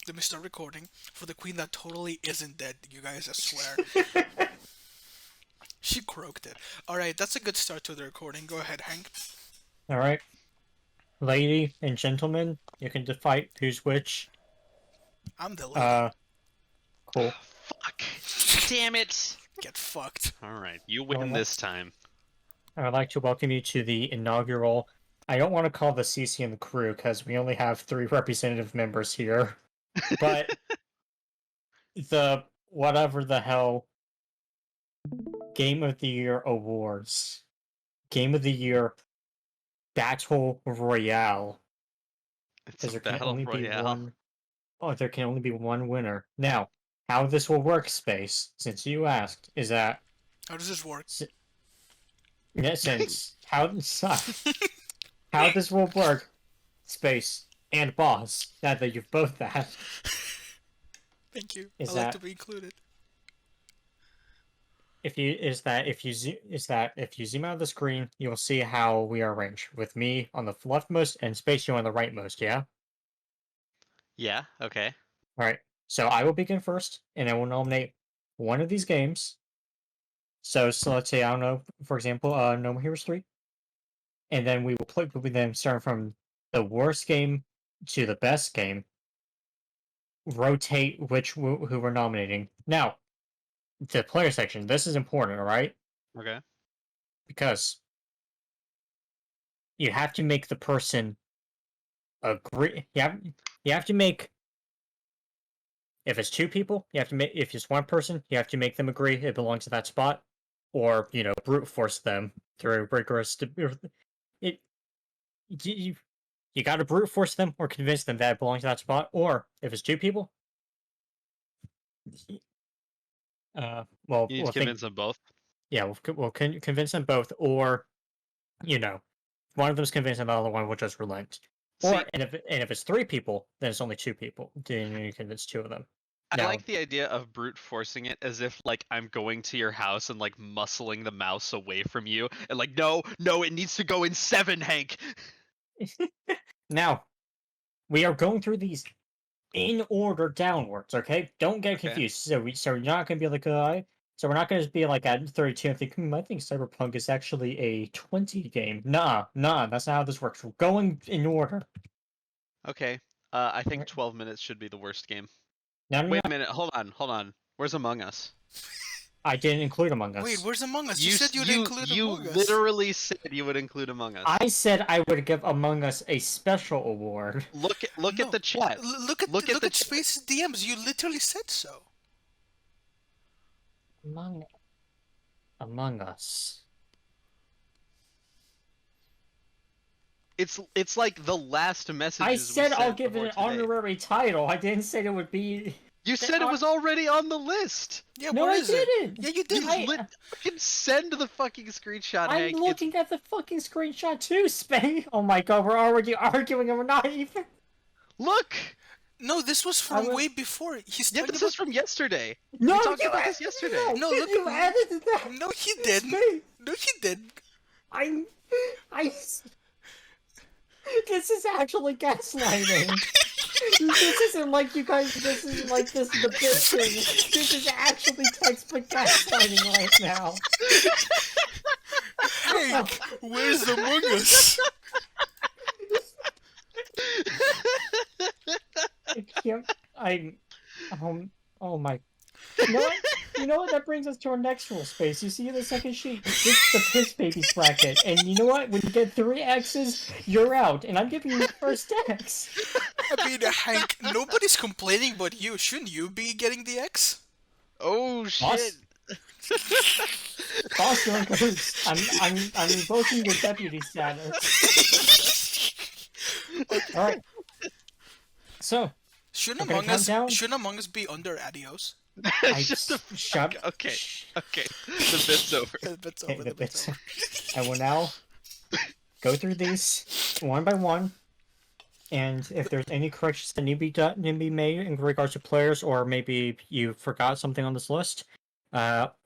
Let me start recording for the queen that totally isn't dead. You guys, I swear. She croaked it. Alright, that's a good start to the recording. Go ahead, Hank. All right, lady and gentlemen, you can decide who's which. I'm the lady. Uh, cool. Fuck. Damn it. Get fucked. Alright, you I would, win li- this time. I would like to welcome you to the inaugural. I don't want to call the CC and the crew because we only have 3 representative members here, but the whatever the hell Game of the Year awards, Game of the Year Battle Royale, It's a because there can battle only be royale. one. Oh, there can only be one winner. Now, how this will work, Space, since you asked, is that How does this work? in essence, how this will work, Space and Boss, now that you've both asked, Thank you. I is like to that be included. if you zoom out of the screen, you'll see how we are arranged, with me on the leftmost and Space you on the rightmost, yeah? Yeah, okay. Alright, so I will begin first, and I will nominate one of these games. So let's say, I don't know, for example, No More Heroes 3. And then we then start from the worst game to the best game, rotate who we're nominating. Now, the player section, this is important, alright? Okay. Because you have to make the person agree. You have to make, if it's 2 people, you have to make, if it's 1 person, you have to make them agree it belongs to that spot, or, brute force them through rigorous. It, you, you gotta brute force them or convince them that it belongs to that spot, or if it's 2 people, well, You need we'll to think, convince them both. yeah, we'll convince them both, or you know, one of them's convinced, and the other one will just relent. See, And if it's 3 people, then it's only 2 people. Then you convince 2 of them. I Now, like the idea of brute forcing it as if like I'm going to your house and like muscling the mouse away from you and like no, it needs to go in 7, Hank. now we are going through these in order downwards. Okay, don't get Okay. confused. So you're not gonna be like so we're not gonna be like at 32 and think, I think Cyberpunk is actually a 20 game. Nah, that's not how this works. We're going in order. Okay. I think 12 minutes should be the worst game. No, no, Wait no. a minute. Hold on. Where's Among Us? I didn't include Among Wait, Us. where's Among Us? You You said you'd include you Among Us. literally said you would include Among Us. I said I would give Among Us a special award. Look at No. the chat. Look at Look at the chat. Space's DMs. You literally said so. Among Among Us. It's like the last I messages we said I'll sent give it before an today. honorary title. I didn't say it would be. You said it was already on the list. Yeah, No, where I is it? didn't. Yeah, you You did. can send the fucking screenshot, I'm Hank. looking at the fucking screenshot too, Spay. Oh my god, we're already arguing and we're not even. Look. No, this was I from was- way before. He's Yeah, talking this about. is from yesterday. No, we talked you about this added yesterday. that. No, look. You added that. No, he didn't. Spay. No, he didn't. I. This is actually gaslighting. This isn't like you guys. This isn't like this is the bit thing. This is actually textbook gaslighting right now. Hank, where's Among Us? I can't. I'm. Oh my. You know what? You know what? That brings us to our next rule, Space. You see the second sheet? This is the Piss Babies bracket. And you know what? When you get 3 X's, you're out. And I'm giving you the first X. I mean, Hank, nobody's complaining but you. Shouldn't you be getting the X? Oh shit. Boss, you're in cahoots. I'm invoking your deputy status. Alright. So, Shouldn't we're gonna count down. Shouldn't Among Us be under Adios? Just a shut. Okay. The bit's over. The bit's Okay, over. the The bit's bits. over. I will now go through these one by one, and if there's any corrections that need to be made in regards to players, or maybe you forgot something on this list,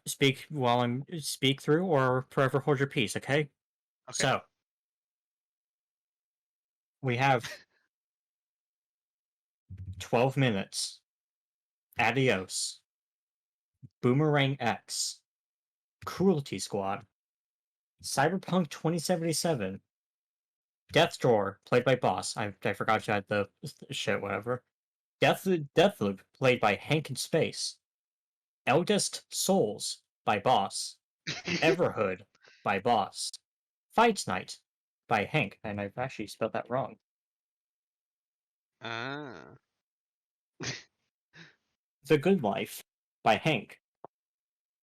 speak while I'm speak through, or forever hold your peace. Okay. So we have 12 Minutes, Adios, Boomerang X, Cruelty Squad, Cyberpunk 2077, Death Drawer, played by Boss. I forgot you had the shit, whatever. Deathloop, played by Hank in Space. Eldest Souls, by Boss. Everhood, by Boss. Fight Night, by Hank. And I've actually spelled that wrong. Ah. The Good Life, by Hank.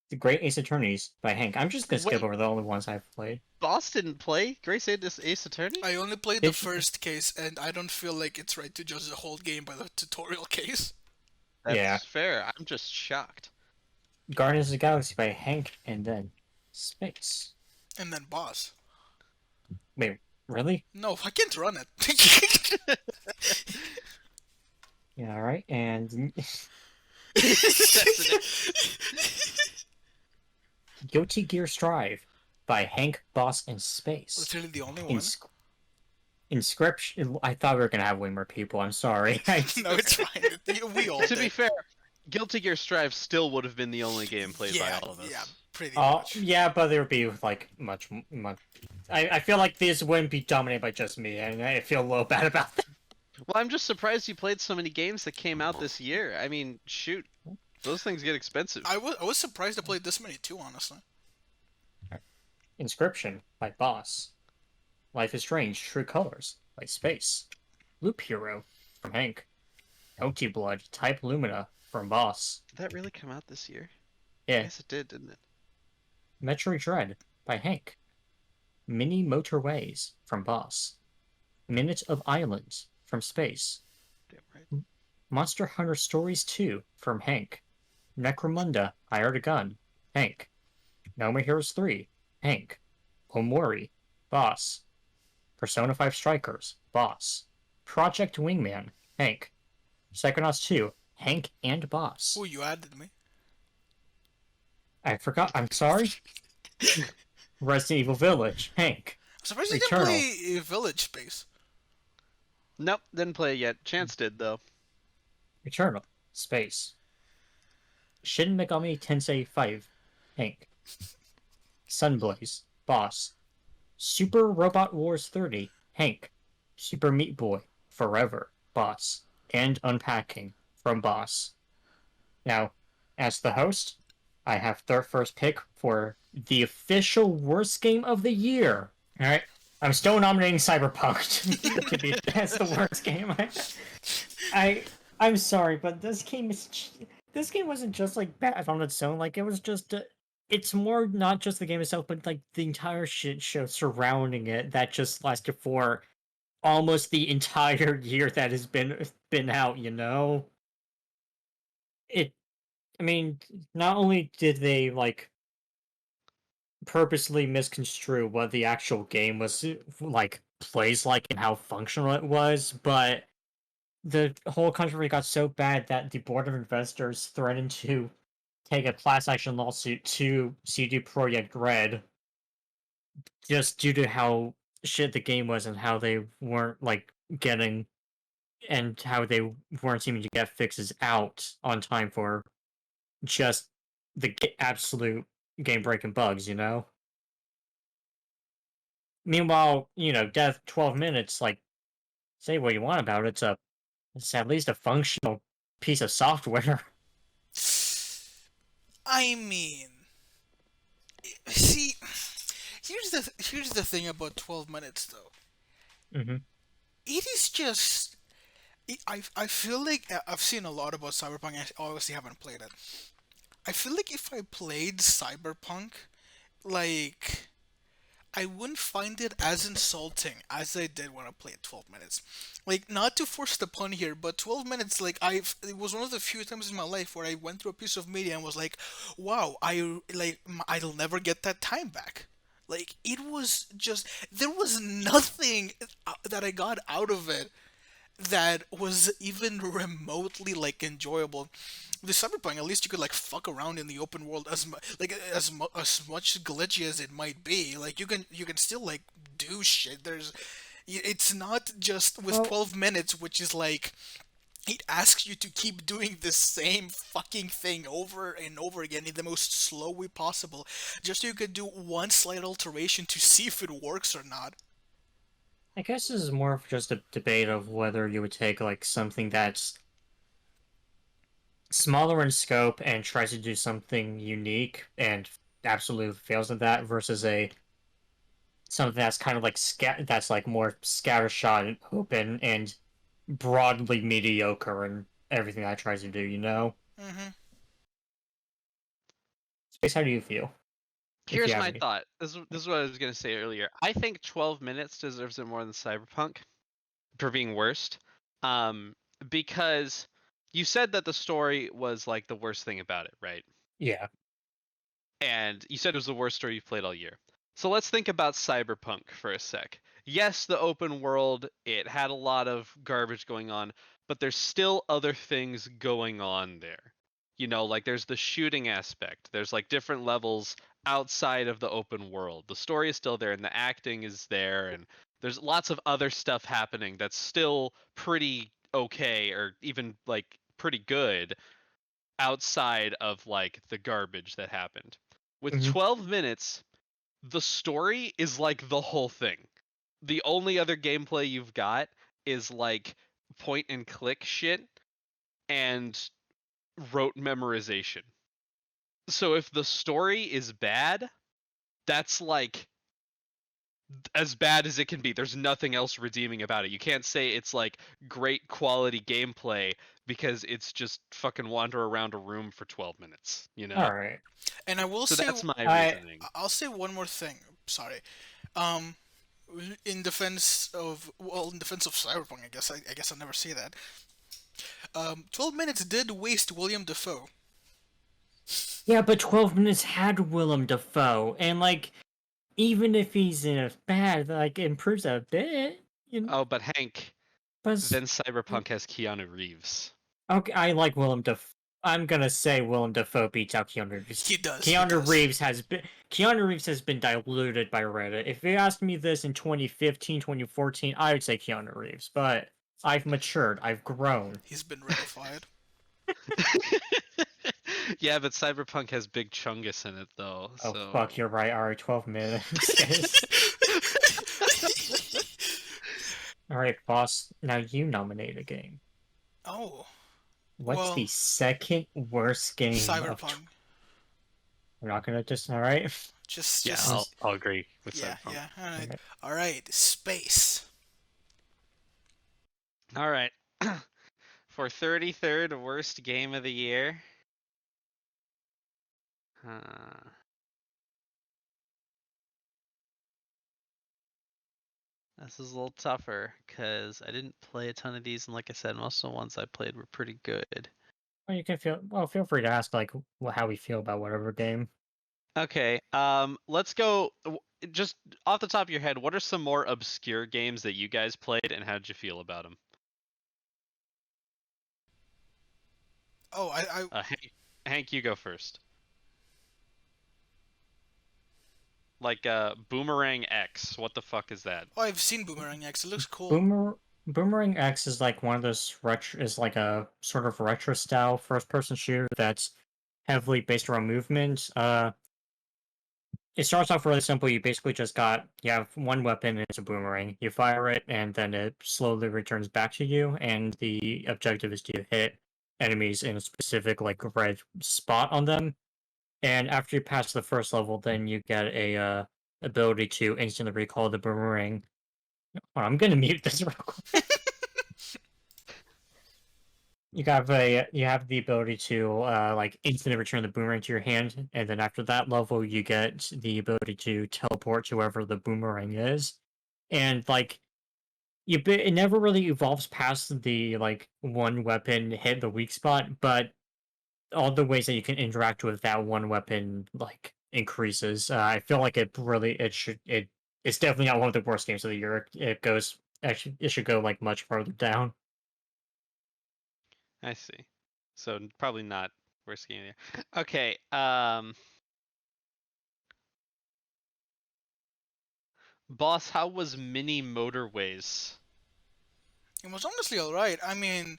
The Great Ace Attorneys, by Hank. I'm just gonna skip Wait. over the only ones I've played. Boss didn't play Grace Ace Attorney? I only played the Did- first case, and I don't feel like it's right to judge the whole game by the tutorial case. That's Yeah. fair. I'm just shocked. Guardians of the Galaxy, by Hank, and then Space. And then boss. Wait, really? No, I can't run it. Yeah, alright, and That's an Guilty Gear Strive, by Hank, Boss, and Space. Literally the only one. Inscription. I thought we were gonna have way more people. I'm sorry. No, it's fine. We all To did. be fair, Guilty Gear Strive still would have been the only game played by all of us. Yeah, pretty Oh, much. yeah, but there would be like much. I feel like this wouldn't be dominated by just me, and I feel a little bad about that. Well, I'm just surprised you played so many games that came out this year. I mean, shoot, those things get expensive. I was surprised I played this many too, honestly. Inscription, by Boss. Life is Strange, True Colors, by Space. Loop Hero, from Hank. Empty Blood, Type Lumina, from Boss. Did that really come out this year? Yeah. Yes, it did, didn't it? Metroid Dread, by Hank. Mini Motorways, from Boss. Minute of Islands, from Space. Damn right. Monster Hunter Stories 2, from Hank. Necromunda, Hired a Gun, Hank. No More Heroes 3, Hank. Omori, Boss. Persona 5 Strikers, Boss. Project Wingman, Hank. Psychonauts 2, Hank and Boss. Oh, you added me. I forgot, I'm sorry. Resident Evil Village, Hank. I'm surprised you didn't Returnal. play Village Space. Nope, didn't play it yet. Chance did, though. Returnal, Space. Shin Megami Tensei 5, Hank. Sunblaze, Boss. Super Robot Wars 30, Hank. Super Meat Boy, Forever, Boss. And Unpacking, from Boss. Now, as the host, I have their first pick for the official worst game of the year. Alright? I'm still nominating Cyberpunk to be as the worst game. I'm sorry, but this game wasn't just like bad on its own. Like it was just it's more not just the game itself, but like the entire shit show surrounding it that just lasted for almost the entire year that has been out, you know? I mean, not only did they like purposely misconstrue what the actual game was like plays like and how functional it was, but the whole controversy got so bad that the board of investors threatened to take a class action lawsuit to CD Projekt Red just due to how shit the game was and how they weren't like getting and how they weren't seeming to get fixes out on time for just the absolute game breaking bugs, you know? Meanwhile, Death 12 Minutes, like, say what you want about it, it's at least a functional piece of software. I mean, see, here's the thing about 12 minutes though. Mm-hmm. It is just I feel like I've seen a lot about Cyberpunk. I obviously haven't played it. I feel like if I played Cyberpunk, like I wouldn't find it as insulting as I did when I played 12 minutes. Like, not to force the pun here, but 12 minutes, like, it was one of the few times in my life where I went through a piece of media and was like, wow, I'll never get that time back. Like, it was just, there was nothing that I got out of it that was even remotely like enjoyable. The Cyberpunk, at least you could like fuck around in the open world as much glitchy as it might be. Like you can still like do shit. It's not just with Well- 12 minutes, which is like It asks you to keep doing the same fucking thing over and over again in the most slow way possible, just so you could do one slight alteration to see if it works or not. I guess this is more of just a debate of whether you would take like something that's smaller in scope and tries to do something unique and absolutely fails at that versus a something that's kind of like that's like more scattershot and open and broadly mediocre in everything that tries to do, you know? Hmm. Space, how do you feel? If you Here's have my any. thought. This is what I was gonna say earlier. I think 12 minutes deserves it more than Cyberpunk for being worst. Um, because you said that the story was like the worst thing about it, right? Yeah. And you said it was the worst story you've played all year. So let's think about Cyberpunk for a sec. Yes, the open world, it had a lot of garbage going on, but there's still other things going on there. You know, like there's the shooting aspect. There's like different levels outside of the open world. The story is still there and the acting is there and there's lots of other stuff happening that's still pretty okay or even like pretty good outside of like the garbage that happened. With Hmm. 12 minutes, the story is like the whole thing. The only other gameplay you've got is like point and click shit and rote memorization. So if the story is bad, that's like as bad as it can be. There's nothing else redeeming about it. You can't say it's like great quality gameplay because it's just fucking wander around a room for 12 minutes, you know? All right. And I will So say, that's my I reasoning. I'll say one more thing. Sorry. Um, in defense of, well, in defense of Cyberpunk, I guess I guess I'll never say that. 12 minutes did waste William Defoe. Yeah, but 12 minutes had Willem Dafoe, and like even if he's in a bad, like improves a bit, you know. Oh, but Hank, But then Cyberpunk has Keanu Reeves. okay, I like Willem Dafoe. I'm gonna say Willem Dafoe beats out Keanu Reeves. He does. He Keanu does. Reeves has been Keanu Reeves has been diluted by Reddit. If you asked me this in 2015, 2014, I would say Keanu Reeves. But I've matured. I've grown. He's been ratified. Yeah, but Cyberpunk has Big Chungus in it though, Oh so fuck, you're right. All right, 12 minutes, guys. All right, boss. Now you nominate a game. Oh, What's well, the second worst game of? Cyberpunk. We're not gonna just. All right. yeah, Just, I'll agree with yeah, Cyberpunk. yeah. All All right, right. all right. Space. All right. For 33rd worst game of the year. Uh, this is a little tougher because I didn't play a ton of these, and like I said, most of the ones I played were pretty good. Well, you can feel. Well, feel free to ask like how we feel about whatever game. Okay, let's go. Just off the top of your head, what are some more obscure games that you guys played, and how did you feel about them? Oh, Hank, you go first. Like Boomerang X. What the fuck is that? oh, I've seen Boomerang X. It looks cool. Boomerang X is like one of those is like a sort of retro style first person shooter that's heavily based around movement. It starts off really simple. You have one weapon, and it's a boomerang. You fire it, and then it slowly returns back to you. And the objective is to hit enemies in a specific like red spot on them. And after you pass the first level, then you get a ability to instantly recall the boomerang. Oh, I'm gonna mute this real quick. You have the ability to like instantly return the boomerang to your hand, and then after that level, you get the ability to teleport to wherever the boomerang is, and like it never really evolves past the like one weapon hit the weak spot, but all the ways that you can interact with that one weapon like increases. I feel like it's definitely not one of the worst games of the year. It goes actually it should go like much further down. I see. So probably not worst game of the year. Okay. Boss, how was Mini Motorways? It was honestly alright. I mean,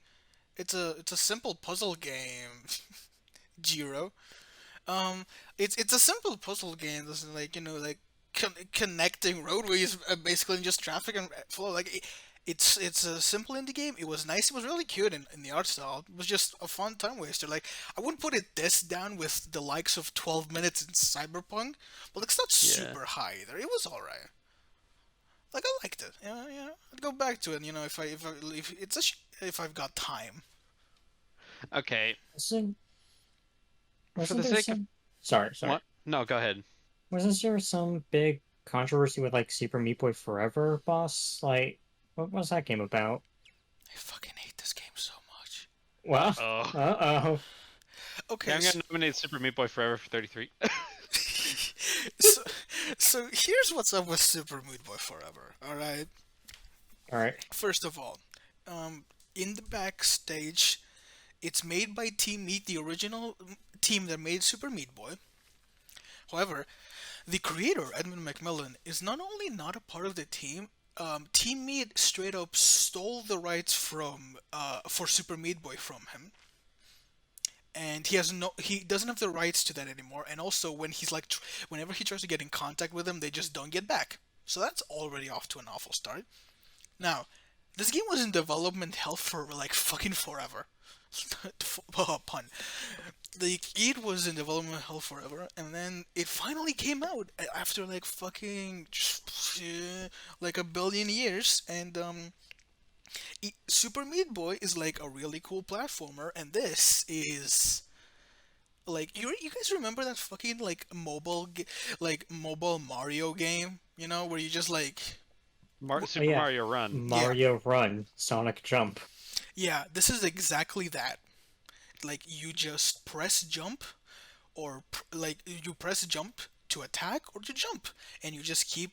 It's a simple puzzle game, Jiro. Um, it's a simple puzzle game. That's like like connecting roadways, basically, and just traffic and flow. Like it's a simple indie game. It was nice. It was really cute in the art style. It was just a fun time waster. Like I wouldn't put it this down with the likes of 12 minutes in Cyberpunk, but it's not Yeah. super high either. It was alright. Like I liked it. Yeah, yeah. I'd go back to it. If it's if I've got time. Okay. Wasn't For wasn't the there sake of some? Sorry. what? No, go ahead. Wasn't there some big controversy with like Super Meat Boy Forever boss? Like, what was that game about? I fucking hate this game so much. Uh Well, oh. uh-oh. Yeah, Okay, I'm gonna nominate Super Meat Boy Forever for 33. so, so here's what's up with Super Meat Boy Forever. All right. All right. First of all, in the backstage, it's made by Team Meat, the original team that made Super Meat Boy. However, the creator Edmund McMillan is not only not a part of the team. Team Meat straight up stole the rights from for Super Meat Boy from him, and he doesn't have the rights to that anymore. And also, when he's like whenever he tries to get in contact with them, they just don't get back. So that's already off to an awful start. Now, this game was in development hell for like fucking forever. Pun. It was in development hell forever, and then it finally came out after like fucking like a billion years. And Super Meat Boy is like a really cool platformer, and this is like you guys remember that fucking like like mobile Mario game, where you just like Mar- Oh Super yeah, Mario Run. yeah, Mario Run, Sonic Jump. yeah, this is exactly that. Like you just press jump or like you press jump to attack or to jump, and you just keep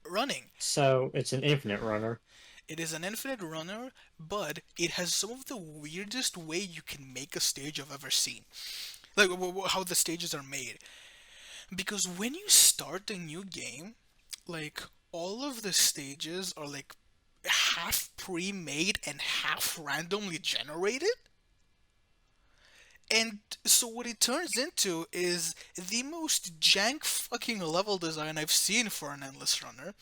running. So it's an infinite runner. It is an infinite runner, but it has some of the weirdest way you can make a stage I've ever seen. Like how the stages are made. Because when you start a new game, like all of the stages are like half pre-made and half randomly generated. And so what it turns into is the most jank fucking level design I've seen for an endless runner.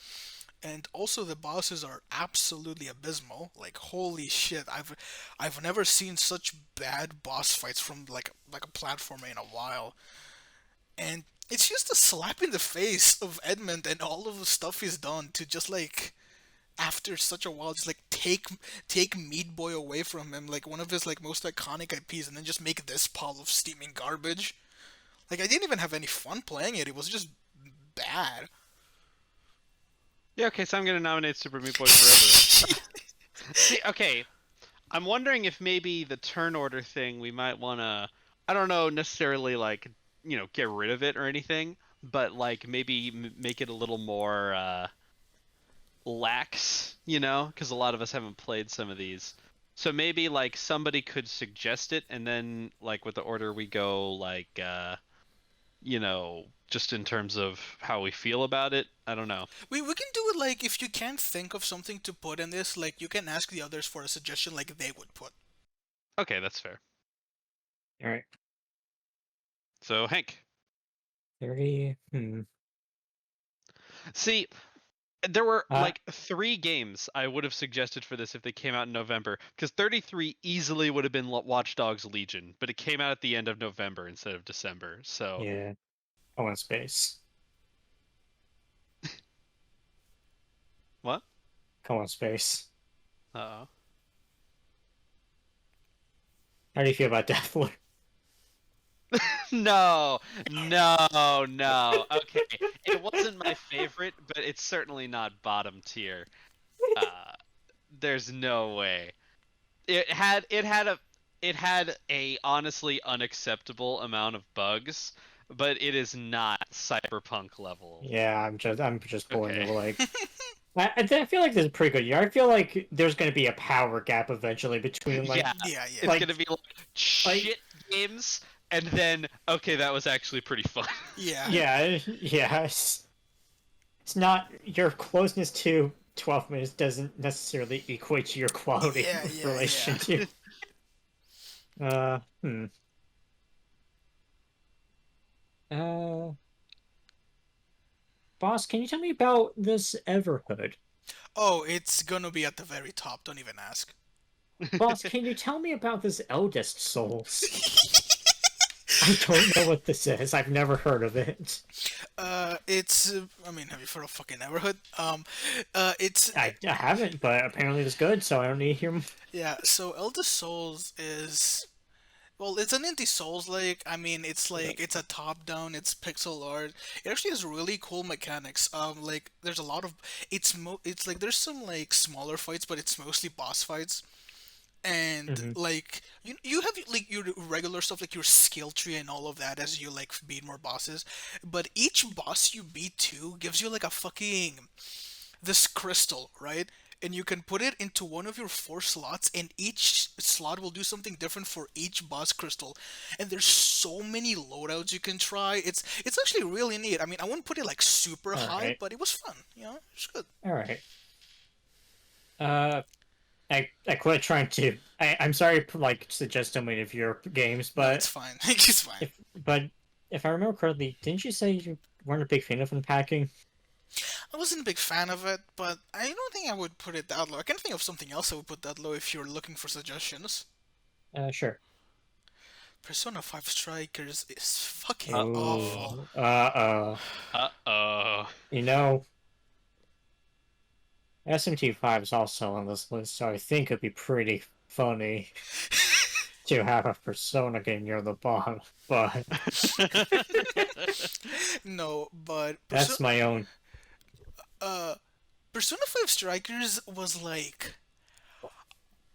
And also the bosses are absolutely abysmal. Like holy shit, I've never seen such bad boss fights from like a platformer in a while. And it's just a slap in the face of Edmund and all of the stuff he's done to just like after such a while just like take Meat Boy away from him, like one of his like most iconic IPs, and then just make this pile of steaming garbage. Like I didn't even have any fun playing it. It was just bad. Yeah, okay, so I'm gonna nominate Super Meat Boy Forever. See, okay, I'm wondering if maybe the turn order thing we might wanna, I don't know necessarily like, get rid of it or anything, but like maybe make it a little more lax, because a lot of us haven't played some of these. So maybe like somebody could suggest it, and then like with the order we go, like just in terms of how we feel about it. I don't know. We can do it like if you can't think of something to put in this, like you can ask the others for a suggestion like they would put. Okay, that's fair. All right. So Hank, 30. see, there were Uh, like 3 games I would have suggested for this if they came out in November, because 33 easily would have been Watch Dogs Legion, but it came out at the end of November instead of December. So yeah. I want space. what? Come on, space. Uh-oh. How do you feel about Deathloop? No, no, no. Okay, it wasn't my favorite, but it's certainly not bottom tier. Uh, there's no way. It had a honestly unacceptable amount of bugs, but it is not cyberpunk level. Yeah, I'm just pulling Okay. the like. I feel like this is a pretty good year. I feel like there's going to be a power gap eventually between like Yeah, Yeah, it's yeah. like gonna be like like shit games, and then okay, that was actually pretty fun. Yeah. yeah. It's not your closeness to 12 minutes doesn't necessarily equate to your quality Yeah, of yeah, relation yeah. to. Uh, hmm. Uh, Boss, can you tell me about this Everhood? Oh, it's gonna be at the very top. Don't even ask. Boss, can you tell me about this Eldest Souls? I don't know what this is. I've never heard of it. It's. I mean, have you heard of fucking Neverhood? It's. I haven't, but apparently it's good, so I don't need to hear. Yeah. So Elder Souls is. Well, it's an indie Souls like. I mean, it's like it's a top-down. It's pixel art. It actually has really cool mechanics. Like there's a lot of. It's like there's some like smaller fights, but it's mostly boss fights. And Mhm. like you have like your regular stuff like your skill tree and all of that as you like beat more bosses, but each boss you beat too gives you like a fucking this crystal, right? And you can put it into one of your four slots, and each slot will do something different for each boss crystal. And there's so many loadouts you can try. It's actually really neat. I mean, I wouldn't put it like super All high, right, but it was fun. You know, it's good. all right. Uh, I quit trying to. I'm sorry to like suggest so many of your games, No, it's but fine. It's fine. but if I remember correctly, didn't you say you weren't a big fan of unpacking? I wasn't a big fan of it, but I don't think I would put it that low. I can think of something else I would put that low if you're looking for suggestions. Sure. Persona 5 Strikers is fucking awful. Oh, Uh-oh. you know, SMT5 is also on this list, so I think it'd be pretty funny to have a Persona game near the bottom. But No, but that's my own. uh, Persona 5 Strikers was like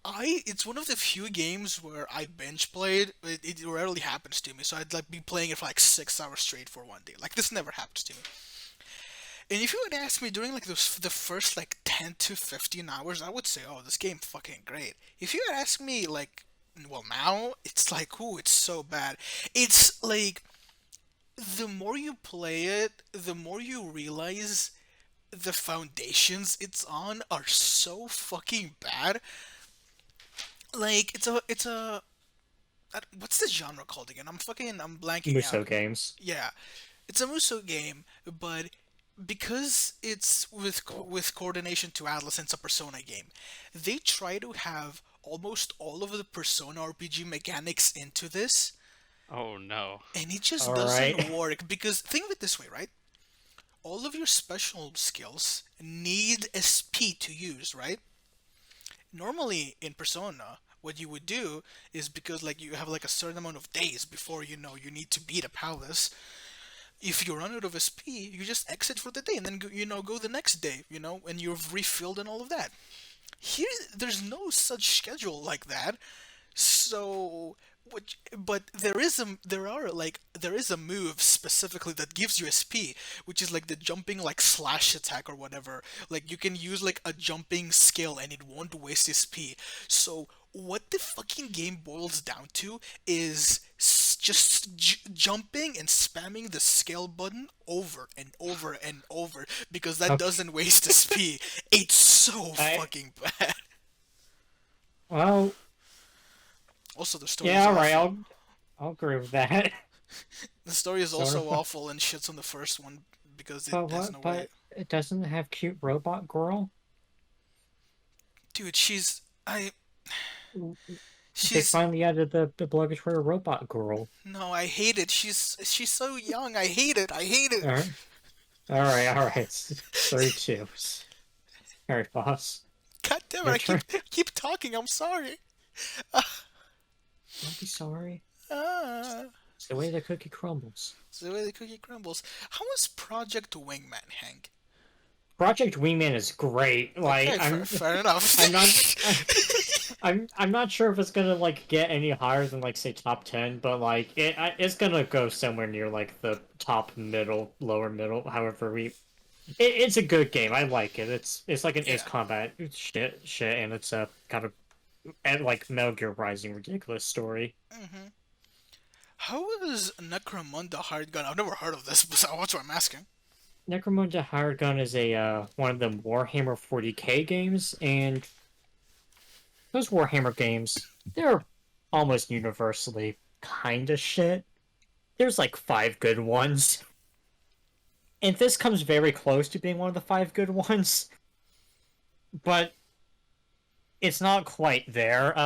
it's one of the few games where I binge played. It rarely happens to me, so I'd like be playing it for like 6 hours straight for one day. Like this never happens to me. And if you would ask me during like the first like 10 to 15 hours, I would say, "Oh, this game fucking great." If you had asked me like, well, now it's like, "Ooh, it's so bad." It's like the more you play it, the more you realize the foundations it's on are so fucking bad. Like what's the genre called again? I'm blanking Muso out. games. Yeah, it's a Muso game, but because it's with coordination to Atlas and it's a Persona game, they try to have almost all of the Persona RPG mechanics into this, Oh no. and it just All right. doesn't work because think of it this way, right? All of your special skills need SP to use, right? Normally in Persona, what you would do is because like you have like a certain amount of days before you need to beat a palace. If you run out of SP, you just exit for the day and then go the next day, and you've refilled and all of that. Here, there's no such schedule like that. So, but there is a move specifically that gives you SP, which is like the jumping like slash attack or whatever. Like you can use like a jumping skill and it won't waste SP. So what the fucking game boils down to is just jumping and spamming the scale button over and over and over because that Okay. doesn't waste SP. It's so I fucking bad. well, Also, the story is yeah. All right. awful. I'll agree with that. The story is Sort also of. awful and shits on the first one because it But has what? no way. But it doesn't have cute robot girl. Dude, They she's finally added the obligatory robot girl. no, I hate it. She's so young. I hate it. I hate it. All right. All right. All right. 32. All right, boss. God damn it! Your I keep turn. keep talking. I'm sorry. Don't be sorry. Ah, It's the way the cookie crumbles. it's the way the cookie crumbles. How was Project Wingman, Hank? Project Wingman is great. Like Okay, fair enough. I'm not I'm not sure if it's gonna like get any higher than like say top 10, but like it's gonna go somewhere near like the top middle, lower middle. However, it's a good game. I like it. It's like an Yeah. Ace Combat shit, and it's a kind of and like Metal Gear Rising ridiculous story. Mhm. How is Necromunda Hard Gun? I've never heard of this, but that's what I'm asking. Necromunda Hired Gun is a one of the Warhammer 40K games, and those Warhammer games they're almost universally kind of shit. There's like 5 good ones. And this comes very close to being one of the 5 good ones, but it's not quite there.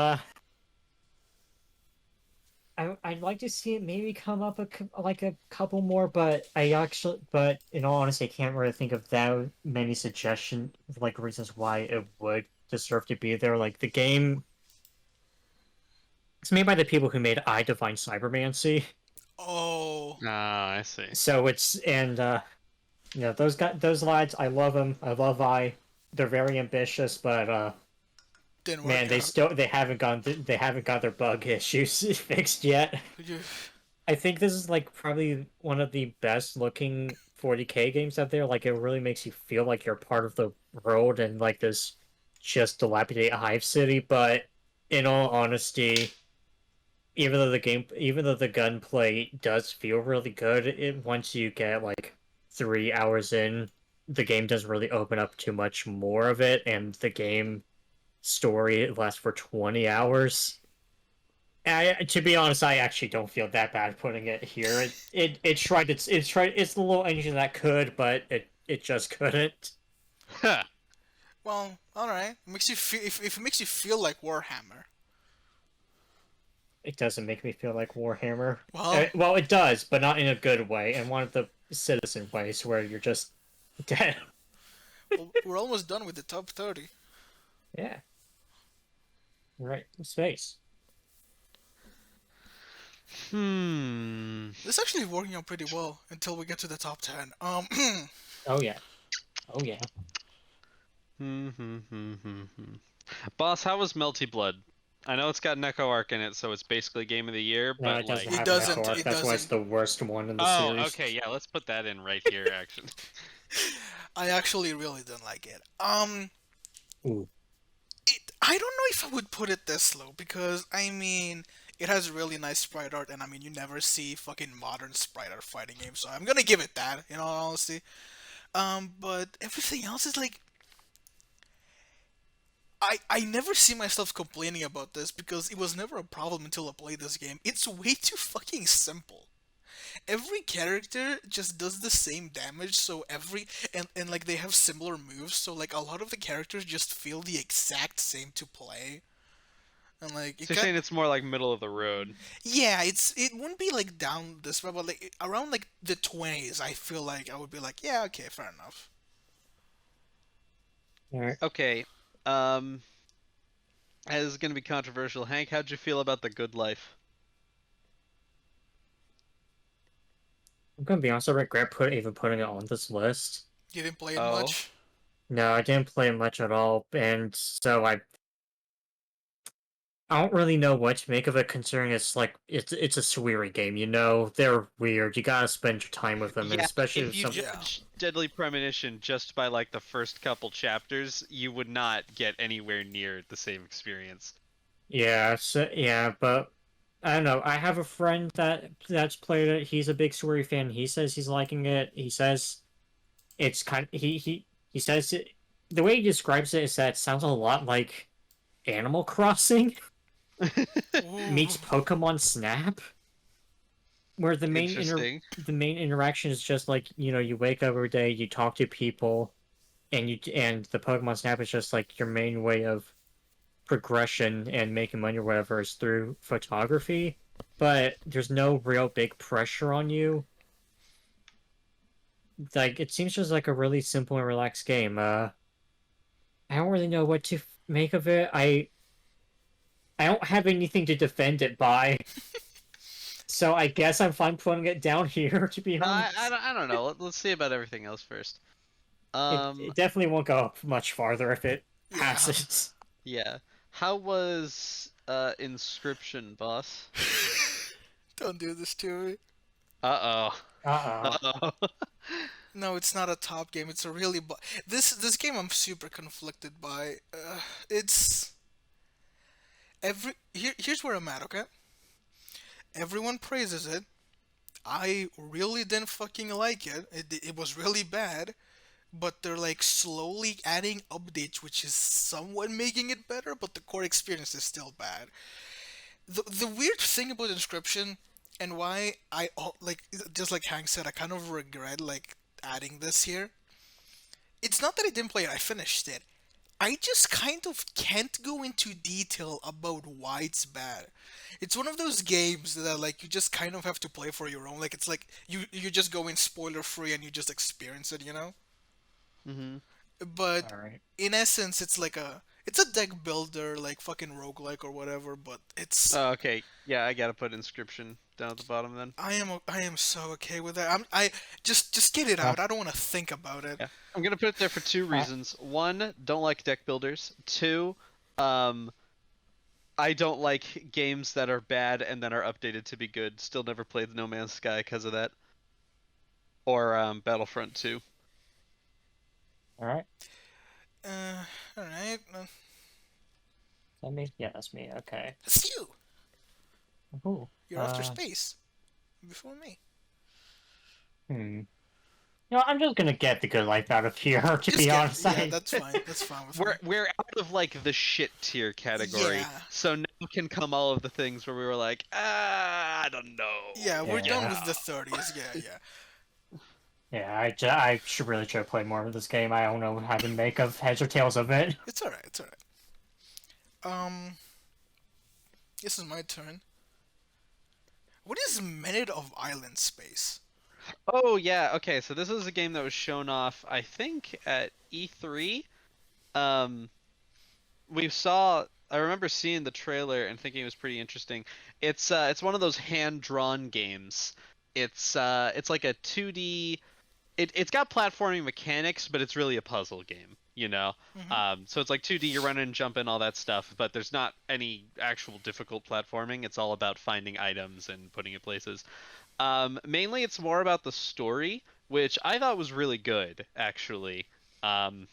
I'd like to see it maybe come up like a couple more, but in all honesty, I can't really think of that many suggestions, like reasons why it would deserve to be there. Like the game, it's made by the people who made I Divine Cybermancy, Oh, Ah, I see. so those lads, I love them. I love I. They're very ambitious, but didn't man, work out. they haven't got their bug issues fixed yet. You- I think this is like probably one of the best looking 40K games out there. Like it really makes you feel like you're part of the world and like this just dilapidated hive city. But in all honesty, even though the gunplay does feel really good, it once you get like 3 hours in, the game doesn't really open up too much more of it, and the game story lasts for 20 hours. To be honest, I actually don't feel that bad putting it here. It tried it's the little engine that could, but it just couldn't. Huh. well, all right. Makes you feel if it makes you feel like Warhammer. It doesn't make me feel like Warhammer. Well, Well, it does, but not in a good way, and one of the citizen ways where you're just dead. we're almost done with the top 30. Yeah. Right. Space. Hmm. This is actually working out pretty well until we get to the top 10. Oh yeah. Oh yeah. Hmm. Boss, how was Melty Blood? I know it's got Neko Arc in it, so it's basically game of the year. No, But it doesn't It have doesn't. an arc. It That's why it's doesn't. the worst one in the oh, series. okay, yeah. Let's put that in right here. Actually, I actually really don't like it. Ooh. I don't know if I would put it this low because I mean it has really nice sprite art and I mean you never see fucking modern sprite art fighting games, so I'm gonna give it that, in all honesty. But everything else is like I never see myself complaining about this because it was never a problem until I played this game. It's way too fucking simple. Every character just does the same damage, so and like they have similar moves, so like a lot of the characters just feel the exact same to play. And like so you're saying it's more like middle of the road. yeah, it wouldn't be like down this way, but like around like the 20s, I feel like I would be like, yeah, okay, fair enough. All right. Okay. This is gonna be controversial. Hank, how'd you feel about the Good Life? I'm gonna be honest. I regret even putting it on this list. You didn't play it Oh. much. No, I didn't play much at all, and so I don't really know what to make of it, considering it's a Suiri game. You know, they're weird. You gotta spend your time with them, and Yeah, especially if if you some. Yeah. judge Deadly Premonition just by like the first couple chapters, you would not get anywhere near the same experience. Yeah, but I don't know. I have a friend that's played it. He's a big Suiri fan. He says he's liking it. He says it's kind. He says it. The way he describes it is that it sounds a lot like Animal Crossing Ooh. meets Pokemon Snap, where Interesting. the main interaction is just like you wake up every day, you talk to people, and the Pokemon Snap is just like your main way of progression and making money or whatever is through photography, but there's no real big pressure on you. Like it seems just like a really simple and relaxed game. I don't really know what to make of it. I don't have anything to defend it by, so I guess I'm fine putting it down here. To be honest, I don't know. Let's see about everything else first. it definitely won't go up much farther if it Yeah. passes. Yeah. How was Inscription, boss? Don't do this to me. Uh-oh. Uh-oh. Uh-oh. No, it's not a top game. It's a really this game I'm super conflicted by. It's here's where I'm at. Okay, everyone praises it. I really didn't fucking like it. It was really bad. But they're like slowly adding updates, which is somewhat making it better. But the core experience is still bad. the weird thing about Inscription and why like just like Hank said, I kind of regret like adding this here. It's not that I didn't play it; I finished it. I just kind of can't go into detail about why it's bad. It's one of those games that like you just kind of have to play for your own. Like it's like you just go in spoiler free and you just experience it, you know? Hmm. But All right. in essence it's a deck builder like fucking roguelike or whatever, but it's Oh, okay. Yeah, I gotta put inscription down at the bottom then. I am so okay with that. I just get it Well, out. I don't want to think about it. Yeah. I'm gonna put it there for two I, reasons. One, don't like deck builders. Two, um, I don't like games that are bad and then are updated to be good. Still never played No Man's Sky because of that. Or Battlefront 2. all right. All right. That me? Yeah, that's me. Okay. It's you. Ooh. You're after space before me. Hmm. You know, I'm just gonna get the good life out of here. To Just be get honest, yeah, that's fine. That's fine with me. We're out of like the shit tier category, Yeah. so now can come all of the things where we were like, I don't know. Yeah, we're done Yeah. with the 30s. Yeah, yeah. yeah, I should really try to play more of this game. I don't know how to make of heads or tails of it. It's all right. It's all right. This is my turn. What is Minute of Island Space? Oh yeah, okay. So this is a game that was shown off, I think, at E3. Um, we saw. I remember seeing the trailer and thinking it was pretty interesting. It's one of those hand-drawn games. It's like a 2D. It's got platforming mechanics, but it's really a puzzle game, you know? Hmm. So it's like 2D, you're running, jumping, all that stuff, but there's not any actual difficult platforming. It's all about finding items and putting it places. Mainly, it's more about the story, which I thought was really good, actually. Um,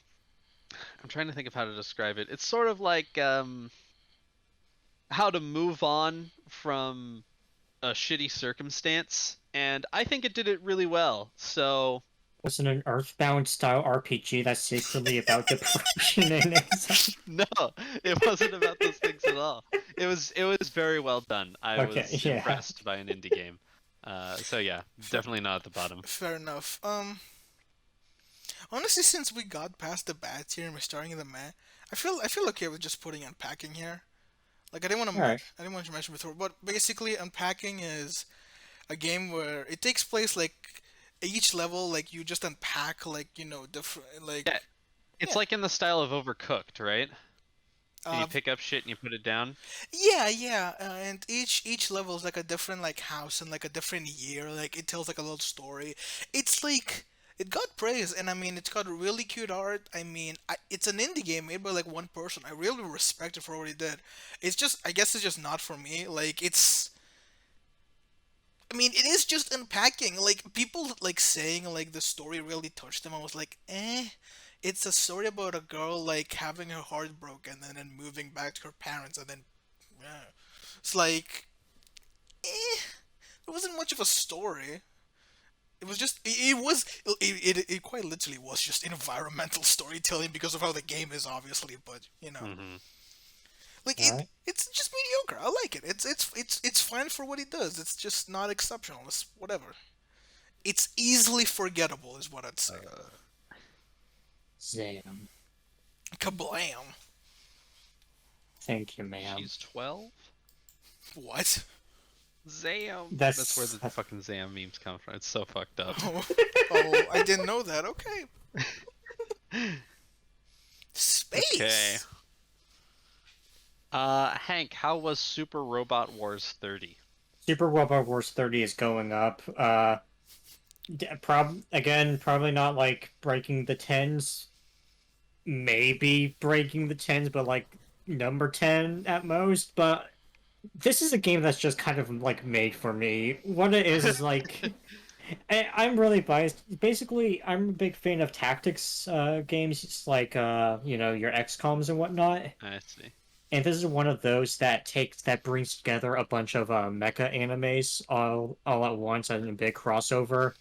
I'm trying to think of how to describe it. It's sort of like how to move on from a shitty circumstance, and I think it did it really well. So Was it an Earthbound style RPG that's secretly about depression and anxiety? no, it wasn't about those things at all. It was very well done. I Okay, was yeah. impressed by an indie game. So yeah, Fair, definitely not at the bottom. fair enough. Honestly, since we got past the bad tier and we're starting in the meh, I feel okay with just putting unpacking here. Like All right. I didn't want to mention before, but basically unpacking is a game where it takes place like each level, like you just unpack like different like Yeah, it's yeah. like in the style of Overcooked, right? And you Uh, pick up shit and you put it down. yeah, yeah, and each level is like a different like house and like a different year. Like it tells like a little story. It's like it got praise, and I mean it's got really cute art. I mean, it's an indie game made by like one person. I really respect it for what he did. It's just I guess it's just not for me. Like it's I mean, it is just unpacking. Like people like saying like the story really touched them. I was like, eh. It's a story about a girl like having her heart broken and then moving back to her parents and then yeah. It's like eh. It wasn't much of a story. It was just it quite literally was just environmental storytelling because of how the game is obviously, but Hmm. like All right. it's just mediocre. I like it. It's fine for what it does. It's just not exceptional. It's whatever. It's easily forgettable, is what I'd say. Zam. Kablam! Thank you, ma'am. She's 12. What? Zam. That's where That's the fucking Zam memes come from. It's so fucked up. Oh, oh, I didn't know that. Okay. Okay. Space. Hank, how was Super Robot Wars 30? Super Robot Wars 30 is going up. Probably not like breaking the tens. Maybe breaking the tens, but like number 10 at most. But this is a game that's just kind of like made for me. What it is like I'm really biased. Basically, I'm a big fan of tactics games, it's like your XComs and whatnot. I see. And this is one of those that brings together a bunch of mecha animes all at once in a big crossover,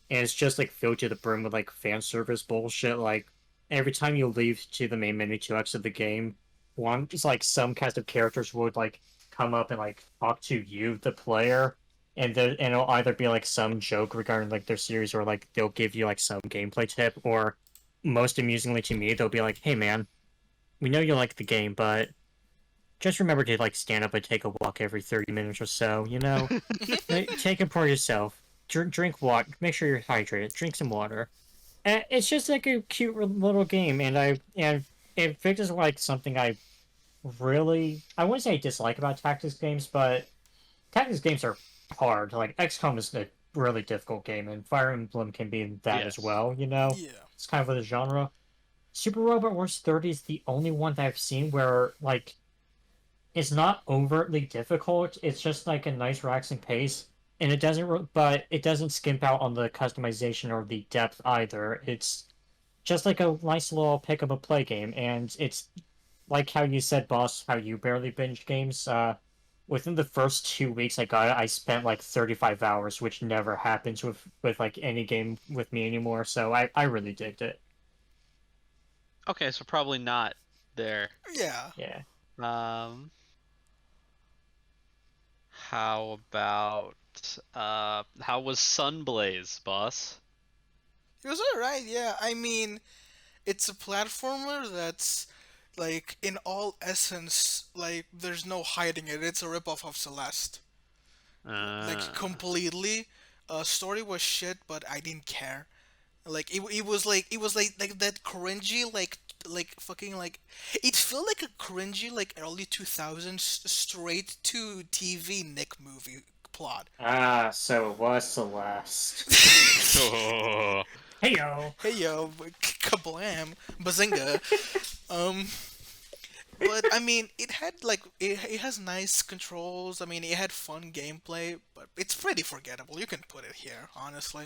and it's just like filled to the brim with like fan service bullshit. Like every time you leave to the main menu to exit the game, one just like some cast of characters would like come up and like talk to you, the player, and it'll either be like some joke regarding like their series, or like they'll give you like some gameplay tip, or most amusingly to me, they'll be like, "Hey man, we know you like the game, but just remember to like stand up and take a walk every 30 minutes or so. You know, take it for yourself. Drink water. Make sure you're hydrated. Drink some water." And it's just like a cute little game, and it fixes like something I wouldn't say I dislike about tactics games, but tactics games are hard. Like XCOM is a really difficult game, and Fire Emblem can be that as Yes. well. You know, Yeah. it's kind of the genre. Super Robot Wars 30 is the only one that I've seen where like it's not overtly difficult. It's just like a nice relaxing pace, and but it doesn't skimp out on the customization or the depth either. It's just like a nice little pick up a play game, and it's like how you said, boss, how you barely binge games. Within the first 2 weeks I got it, I spent like 35 hours, which never happens with like any game with me anymore. So I really digged it. Okay, so probably not there. Yeah. Yeah. Um, how about how was Sunblaze, boss? It was alright, yeah. I mean, it's a platformer that's like in all essence, like there's no hiding it. It's a ripoff of Celeste. Like Uh, completely. Story was shit, but I didn't care. Like it was like that cringy like fucking like it felt like a cringy like early 2000s straight to TV Nick movie plot. Ah, so it was Celeste. oh, Hey yo. Hey yo, kablam, bazinga. Um, but I mean, it had like it has nice controls. I mean, it had fun gameplay, but it's pretty forgettable. You can put it here, honestly.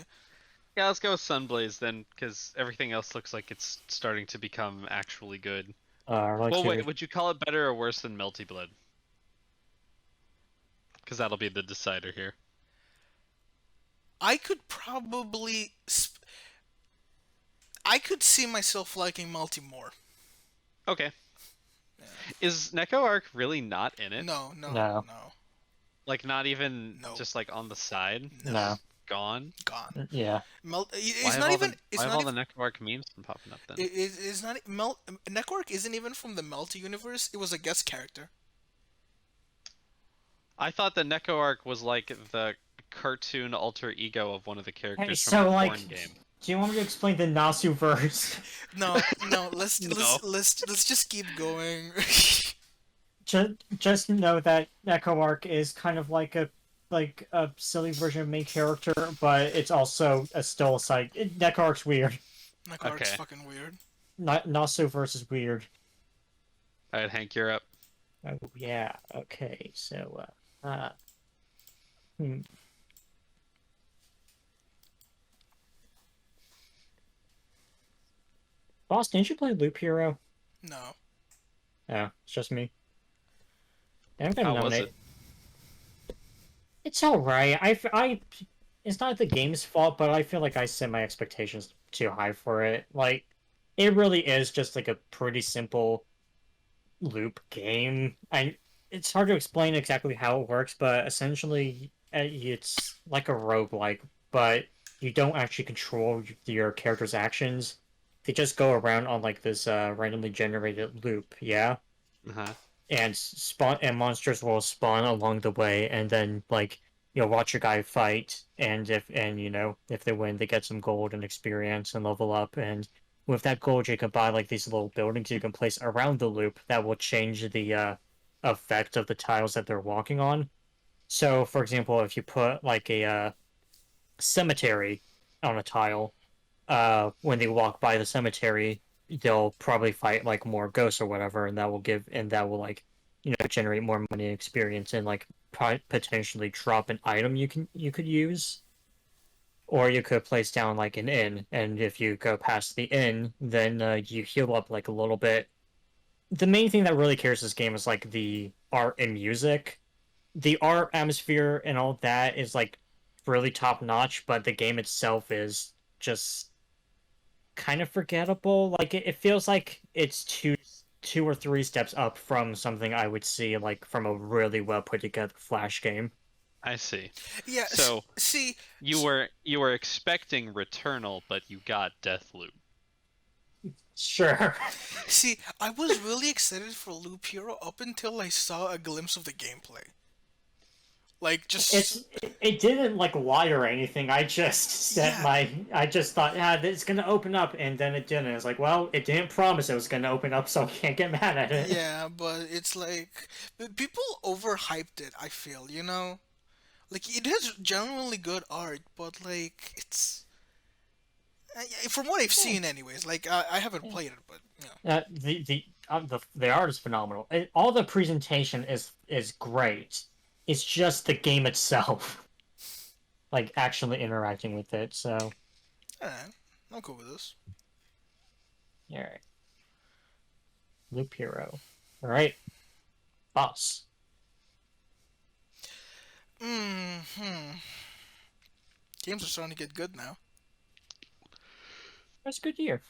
yeah, let's go with Sunblaze then, because everything else looks like it's starting to become actually good. Really Well, wait, curious. would you call it better or worse than Melty Blood? Because that'll be the decider here. I could probably I could see myself liking Multi more. Okay. Yeah. Is Neko Arc really not in it? No, no, No, no, Like, not even no, just like on the side? no. no. Just gone? Gone. Yeah. Why It's have not all even. the It's why have not all the even. Neko Arc memes been popping up then? It's not. Network isn't even from the Melty universe. It was a guest character. I thought the Neko Arc was like the cartoon alter ego of one of the Hey, characters from a so like, porn game. do you want me to explain the Nasu verse? No, no. No. Let's just keep going. Just know that Echo Arc is kind of like a silly version of main character, but it's also a still a side. Echo Arc's weird. Network's Okay. fucking weird. Nasu verse is weird. Alright, Hank, you're up. Oh yeah. Okay. So hmm. Boss, didn't you play Loop Hero? No. Oh, it's just me. I'm gonna How was it? nominate. It's all right. it's not the game's fault, but I feel like I set my expectations too high for it. Like, it really is just like a pretty simple loop game. It's hard to explain exactly how it works, but essentially, it's like a roguelike, but you don't actually control your character's actions. They just go around on like this randomly generated loop, yeah? Uh-huh. And spawn and monsters will spawn along the way, and then like you'll watch your guy fight, and if they win they get some gold and experience and level up, and with that gold you can buy like these little buildings you can place around the loop that will change the effect of the tiles that they're walking on. So for example, if you put like a cemetery on a tile, when they walk by the cemetery, they'll probably fight like more ghosts or whatever, and that will like generate more money and experience, and like potentially drop an item you could use, or you could place down like an inn, and if you go past the inn, then you heal up like a little bit. The main thing that really carries this game is like the art and music. The art atmosphere and all that is like really top notch, but the game itself is just kind of forgettable. Like it feels like it's 2 or 3 steps up from something I would see like from a really well put together Flash game. I see. Yeah, So see, you were expecting Returnal, but you got Deathloop. Sure. see, I was really excited for Loop Hero up until I saw a glimpse of the gameplay. Like, just It didn't like lie or anything. I just set yeah, my I just thought, yeah, it's gonna open up, and then it didn't. It's like, well, it didn't promise it was gonna open up, so I can't get mad at it. yeah, but it's like people overhyped it. I feel, like it has genuinely good art, but like from what I've Yeah. seen, anyways. Like I haven't Yeah. played it, but The art is phenomenal. All the presentation is great. It's just the game itself, like actually interacting with it. So, yeah, I'm cool with this. all right, Loop Hero. All right, boss. Hmm. Games are starting to get good now. That's a good year.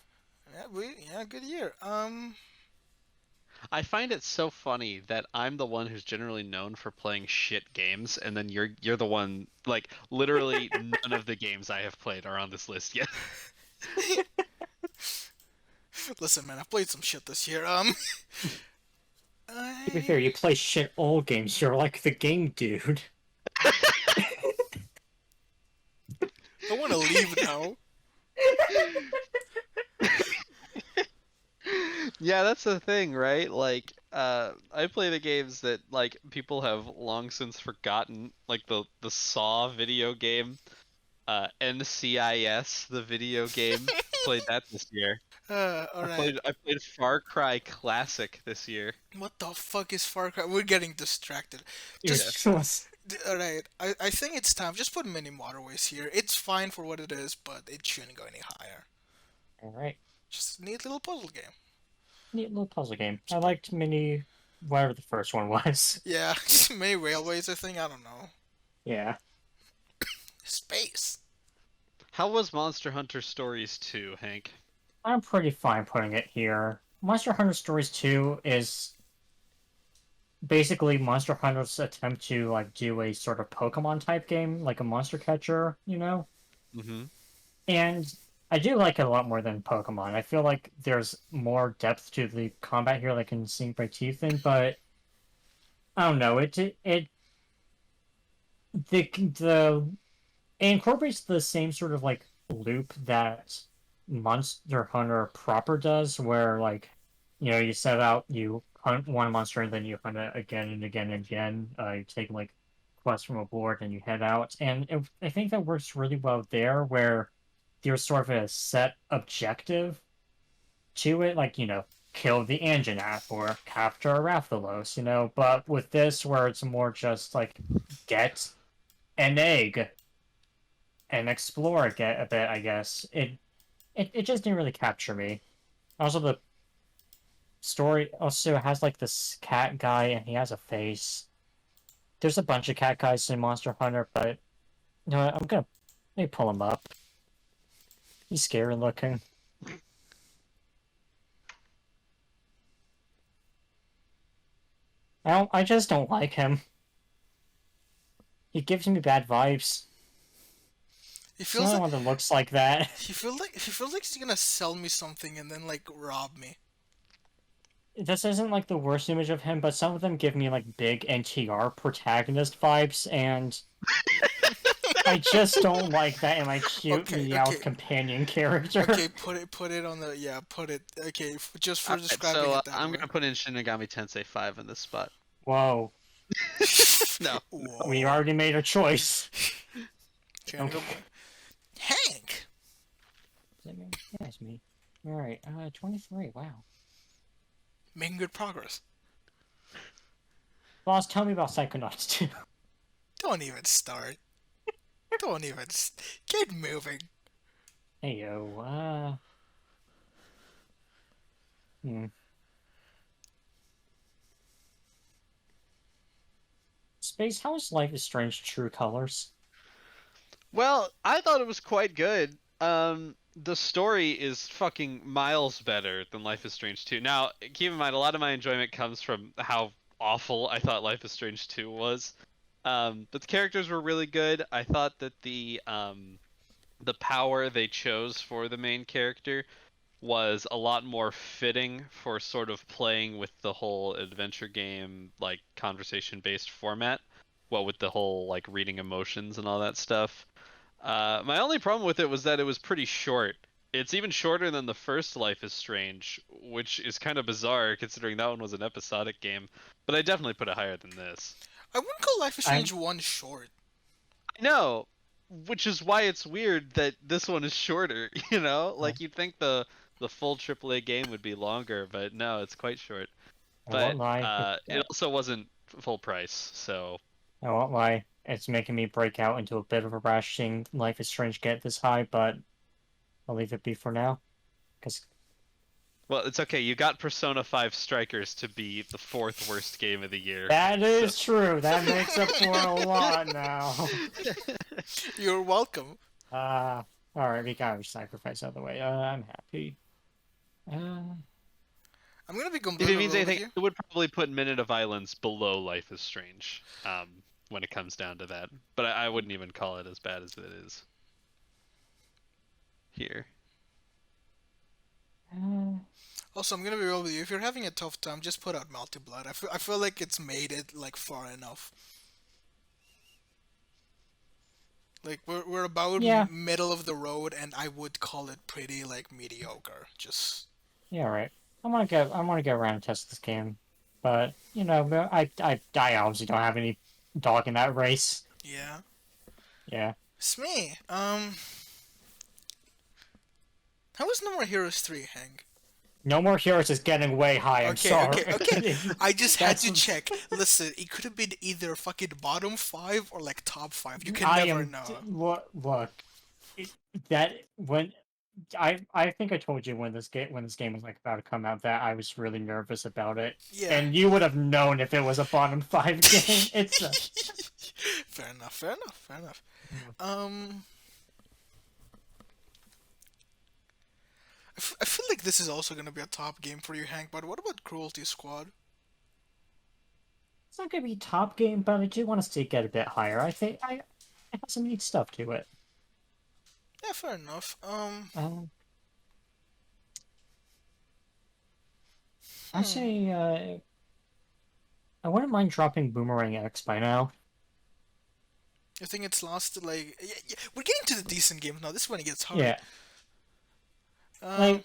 Yeah, good year. I find it so funny that I'm the one who's generally known for playing shit games, and then you're the one like literally none of the games I have played are on this list yet. Listen, man, I played some shit this year. To be fair, I you play shit all games. You're like the game dude. I want to leave now. Yeah, that's the thing, right? Like, I play the games that like people have long since forgotten, like the Saw video game, NCIS the video game. Played that this year. All I right. played I played Far Cry Classic this year. What the fuck is Far Cry? We're getting distracted. Just Yes. Yes. all right. I think it's time. Just put mini motorways here. It's fine for what it is, but it shouldn't go any higher. All right. Just a neat little puzzle game. Neat little puzzle game. I liked mini, whatever the first one was. Yeah, many railways. I think I don't know. Yeah. Space. How was Monster Hunter Stories 2, Hank? I'm pretty fine putting it here. Monster Hunter Stories 2 is basically Monster Hunter's attempt to like do a sort of Pokemon type game, like a monster catcher, you know? Mm-hmm. And I do like it a lot more than Pokemon. I feel like there's more depth to the combat here that I can sink my teeth in, but I don't know. The it incorporates the same sort of like loop that Monster Hunter proper does, where like you set out, you hunt one monster, and then you hunt it again and again and again. You take like quests from a board and you head out, and I think that works really well there, where there's sort of a set objective to it, like kill the Anjanath or capture a Rathalos, But with this, where it's more just like get an egg and explore a bit, I guess. It just didn't really capture me. Also, the story also has like this cat guy, and he has a face. There's a bunch of cat guys in Monster Hunter, but what, I'm gonna maybe pull him up. He's scary looking. I just don't like him. He gives me bad vibes. He He's the feels only like one that looks like that. he feels like he's gonna sell me something and then like rob me. This isn't like the worst image of him, but some of them give me like big NTR protagonist vibes, and I just don't like that in my cute Okay, okay, Meowth companion character. okay. Put it on the yeah. Put it okay. Just for All right, describing so it that I'm way. gonna put in Shinigami Tensei 5 in this spot. Whoa, No. we Whoa. already made a choice. Trying to go. Okay. Hank. Is that me? Yeah, it's me. All right, 23. Wow. Making good progress. Boss, tell me about Psychonauts 2. Don't even start. Don't even. Get moving. Hey yo, hmm. Space, how is Life is Strange True Colors? Well, I thought it was quite good. the story is fucking miles better than Life is Strange 2. Now, keep in mind, a lot of my enjoyment comes from how awful I thought Life is Strange 2 was. But the characters were really good. I thought that the power they chose for the main character was a lot more fitting for sort of playing with the whole adventure game, like conversation based format. What with the whole like reading emotions and all that stuff. My only problem with it was that it was pretty short. It's even shorter than the first Life is Strange, which is kind of bizarre considering that one was an episodic game. But I definitely put it higher than this. I wouldn't call Life is I Strange 1 short. I know, which is why it's weird that this one is shorter. You know, I, like you'd think the full AAA game would be longer, but no, it's quite short. I But won't lie. it also wasn't full price, so I won't lie. It's making me break out into a bit of a rash seeing Life is Strange get this high, but I'll leave it be for now. Because well, it's okay. You got Persona 5 Strikers to be the fourth worst game of the year. that So is true. That makes up for a lot now. You're welcome. Alright, we got our sacrifice out of the way. I'm happy. I'm gonna be If it completely means real with anything, you. it would probably put Minute of Violence below Life is Strange, when it comes down to that. But I wouldn't even call it as bad as it is here. Also, I'm gonna be real with you. If you're having a tough time, just put out Multi Blood. I feel like it's made it like far enough. Like we're about Yeah. middle of the road, and I would call it pretty like mediocre. Just Yeah, right. I want to get around and test this game, but you know, I obviously don't have any dog in that race. yeah. Yeah. It's me. How was No More Heroes 3, Hank? No More Heroes is getting way high. I'm Okay, sorry. okay. I just had to That's- check. Listen, it could have been either fucking bottom 5 or like top 5. You can I never am. know. Look, that when I think I told you when this game was like about to come out that I was really nervous about it, Yeah. and you would have known if it was a bottom five game. It's a, Fair enough, fair enough, fair enough. I feel like this is also gonna be a top game for you, Hank, but what about Cruelty Squad? it's not gonna be top game, but I do want to see it get a bit higher. I think I it has some neat stuff to it. Yeah, fair enough. Um, I Hmm. say I wouldn't mind dropping Boomerang X by now. I think it's lost like we're getting to the decent games now. This is when it gets hard. Yeah, Um, like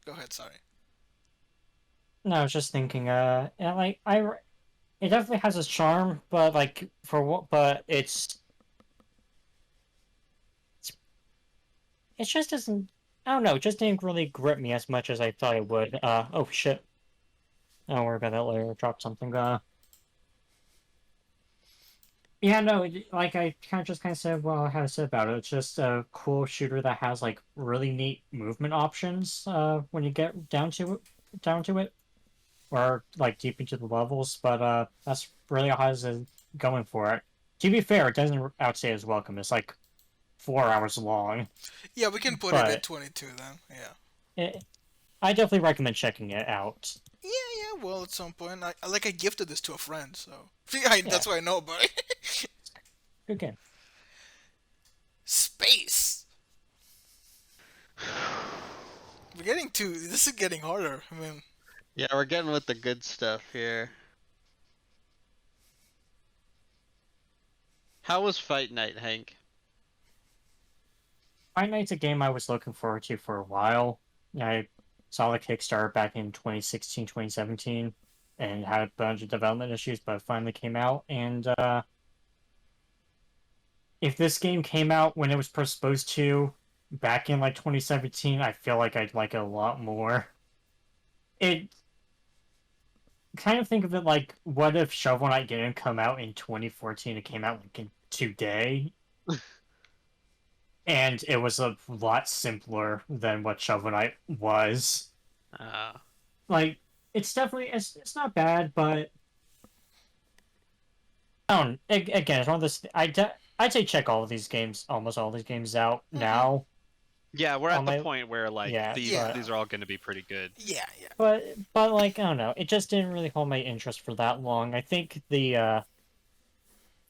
go ahead. Sorry. no, I was just thinking. Yeah, like it definitely has its charm, but like for what? But it just doesn't. I don't know. It just didn't really grip me as much as I thought it would. Oh shit. Don't worry about that later. I dropped something. Yeah, no. Like I kind of said. Well, I had to say about it. It's just a cool shooter that has like really neat movement options. When you get down to it, or like deep into the levels. But that's really all it has going for it. To be fair, it doesn't outstay its welcome. It's like 4 hours long, Yeah, we can put it at but 22 then. Yeah. I definitely recommend checking it out. Yeah, yeah. Well, at some point, I gifted this to a friend, so yeah, Yeah, that's why I know about it. good game. Space. We're getting to this is getting harder. I mean, Yeah, we're getting with the good stuff here. How was Fight Night, Hank? Fight Night's a game I was looking forward to for a while. I saw the Kickstarter back in 2016, 2017, and had a bunch of development issues, but it finally came out. And if this game came out when it was supposed to back in like 2017, I feel like I'd like it a lot more. It kind of think of it like, what if Shovel Knight didn't come out in 2014? It came out like in today, and it was a lot simpler than what Shovel Knight was. Uh, Like, it's not bad, but I don't. Again, it's one of those. I I'd say check all of these games, almost all these games out Mm-hmm. now Yeah, we're on at the my point where like yeah, these Yeah. these are all going to be pretty good. Yeah, yeah. but like I don't know, it just didn't really hold my interest for that long. I think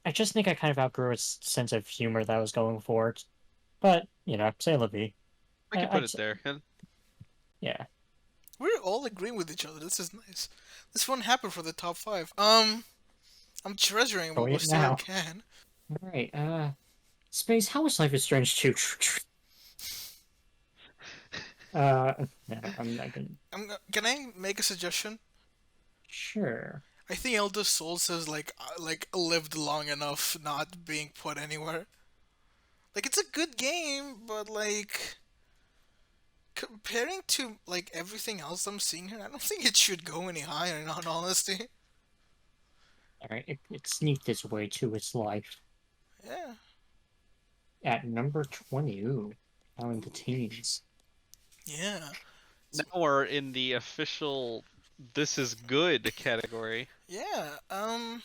I just think I kind of outgrew its sense of humor that I was going for. But say la vie. I could I, put I'd it say, there. And yeah. We're all agreeing with each other. This is nice. This one happened for the top five. I'm treasuring Oh what we wait, still now. can. All right. Space. How is Life is Strange 2? I'm not gonna. Can I make a suggestion? Sure. I think Elder Souls has like lived long enough not being put anywhere. Like it's a good game, but like comparing to like everything else I'm seeing here, I don't think it should go any higher. In all honesty, All right. It sneaked its way to its life yeah, at number 20. Ooh, now in the teens. yeah, now we're in the official "this is good" category. yeah. How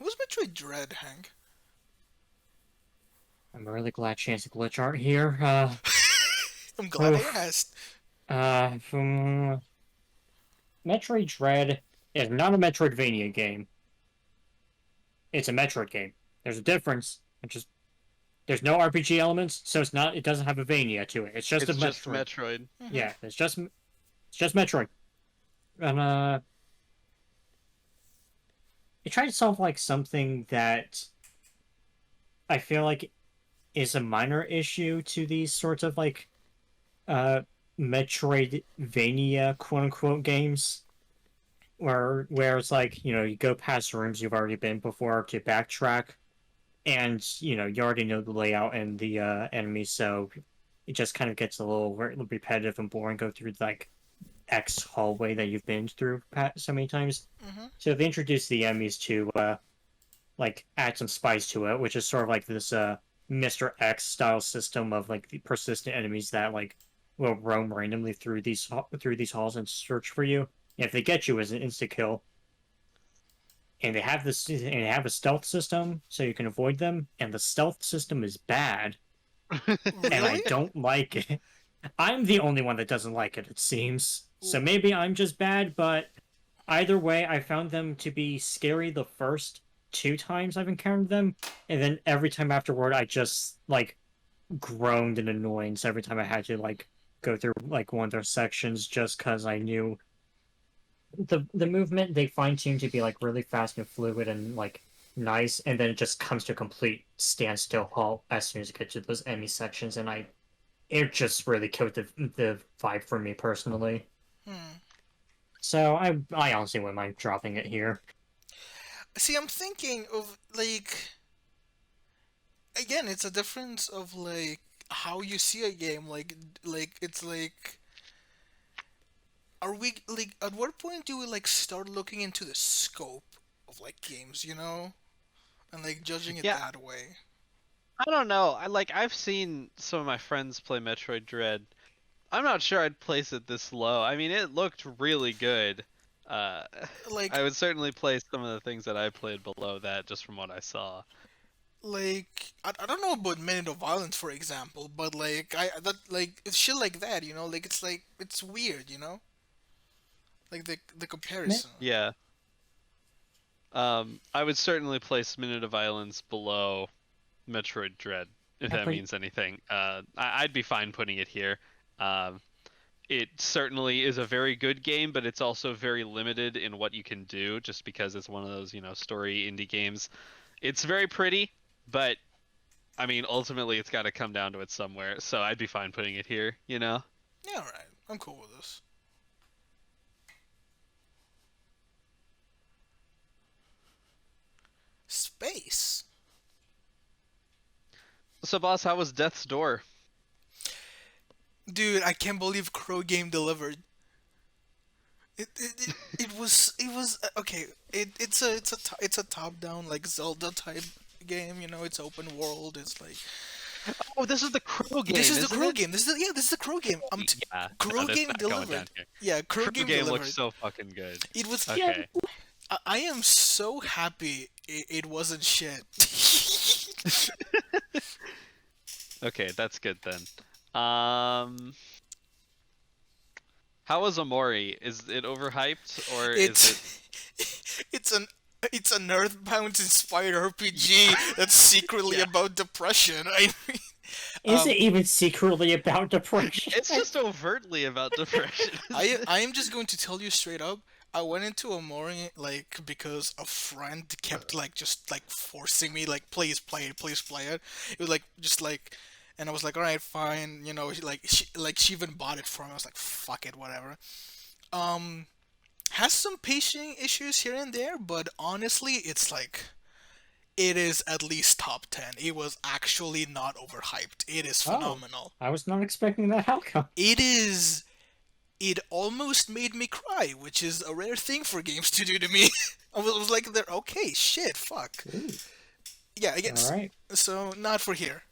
was Metroid Dread, Hank? I'm really glad Chance and Glitch aren't here. I'm glad I Oof. asked. Uh, um, Metroid Dread is not a Metroidvania game. It's a Metroid game. There's a difference. There's no RPG elements, so it's not. It doesn't have a Vania to it. It's just a It's just Metroid. Metroid. Mm-hmm. Yeah, it's just Metroid. And it tried to solve like something that I feel like is a minor issue to these sorts of like uh Metroidvania quote unquote games. Where it's like, you go past rooms you've already been before to backtrack, and you already know the layout and the enemies, so it just kind of gets a little repetitive and boring. Go through like X hallway that you've been through so many times. Mm-hmm. So they introduced the enemies to like add some spice to it, which is sort of like this Mr. X style system of like the persistent enemies that like will roam randomly through these halls and search for you. And if they get you, as an insta kill. And they have a stealth system so you can avoid them. And the stealth system is bad, and I Really? don't like it. I'm the only one that doesn't like it, it seems. So Ooh. maybe I'm just bad, but either way, I found them to be scary the first two times I've encountered them, and then every time afterward, I just like groaned in annoyance every time I had to like go through like one of their sections, just because I knew the movement they fine tuned to be like really fast and fluid and like nice, and then it just comes to a complete standstill halt as soon as it gets to those enemy sections, and it just really killed the vibe for me personally. Hmm. So I honestly wouldn't mind dropping it here. See, I'm thinking of like again, it's a difference of like how you see a game. Like it's like, are we like at what point do we like start looking into the scope of like games, and like judging it Yeah, that way? I don't know. I've seen some of my friends play Metroid Dread. I'm not sure I'd place it this low. I mean, it looked really good. Uh, Like I would certainly place some of the things that I played below that just from what I saw. I don't know about Minute of Violence, for example, but like I that like it's shit like that, like it's weird, like the comparison. Yeah. I would certainly place Minute of Violence below Metroid Dread, if that Every means anything. I'd be fine putting it here. Um, it certainly is a very good game, but it's also very limited in what you can do, just because it's one of those, story indie games. It's very pretty, but I mean, ultimately, it's got to come down to it somewhere. So I'd be fine putting it here. Yeah, all right, I'm cool with this. Space, So, boss, how was Death's Door? dude, I can't believe Crow Game delivered. It was okay. It's a top down like Zelda type game. It's open world. It's like Oh, this is the Crow game, this is the isn't Crow it? game. This is the Crow game. Yeah, no, Crow that's Game not going down delivered. here. Yeah, Crow Crow Game game delivered. looks so fucking good. It was. Okay. I am so happy it wasn't shit. Okay, that's good then. How was Amori? Is it overhyped or is it? It's it's an it's an Earthbound inspired RPG that's secretly Yeah. about depression. I mean, Is it even secretly about depression? It's just overtly about depression. Isn't it? I am just going to tell you straight up. I went into a morning like because a friend kept like just like forcing me like please play it. It was like just like, and I was like all right fine, you know, she even bought it for me. I was like fuck it whatever. Um, has some pacing issues here and there, but honestly it's like it is at least top 10. It was actually not overhyped. It is Oh, phenomenal. I was not expecting that outcome. It is it almost made me cry, which is a rare thing for games to do to me. I was like, "There, okay, shit, fuck." Ooh, Yeah, I guess. all right. So not for here.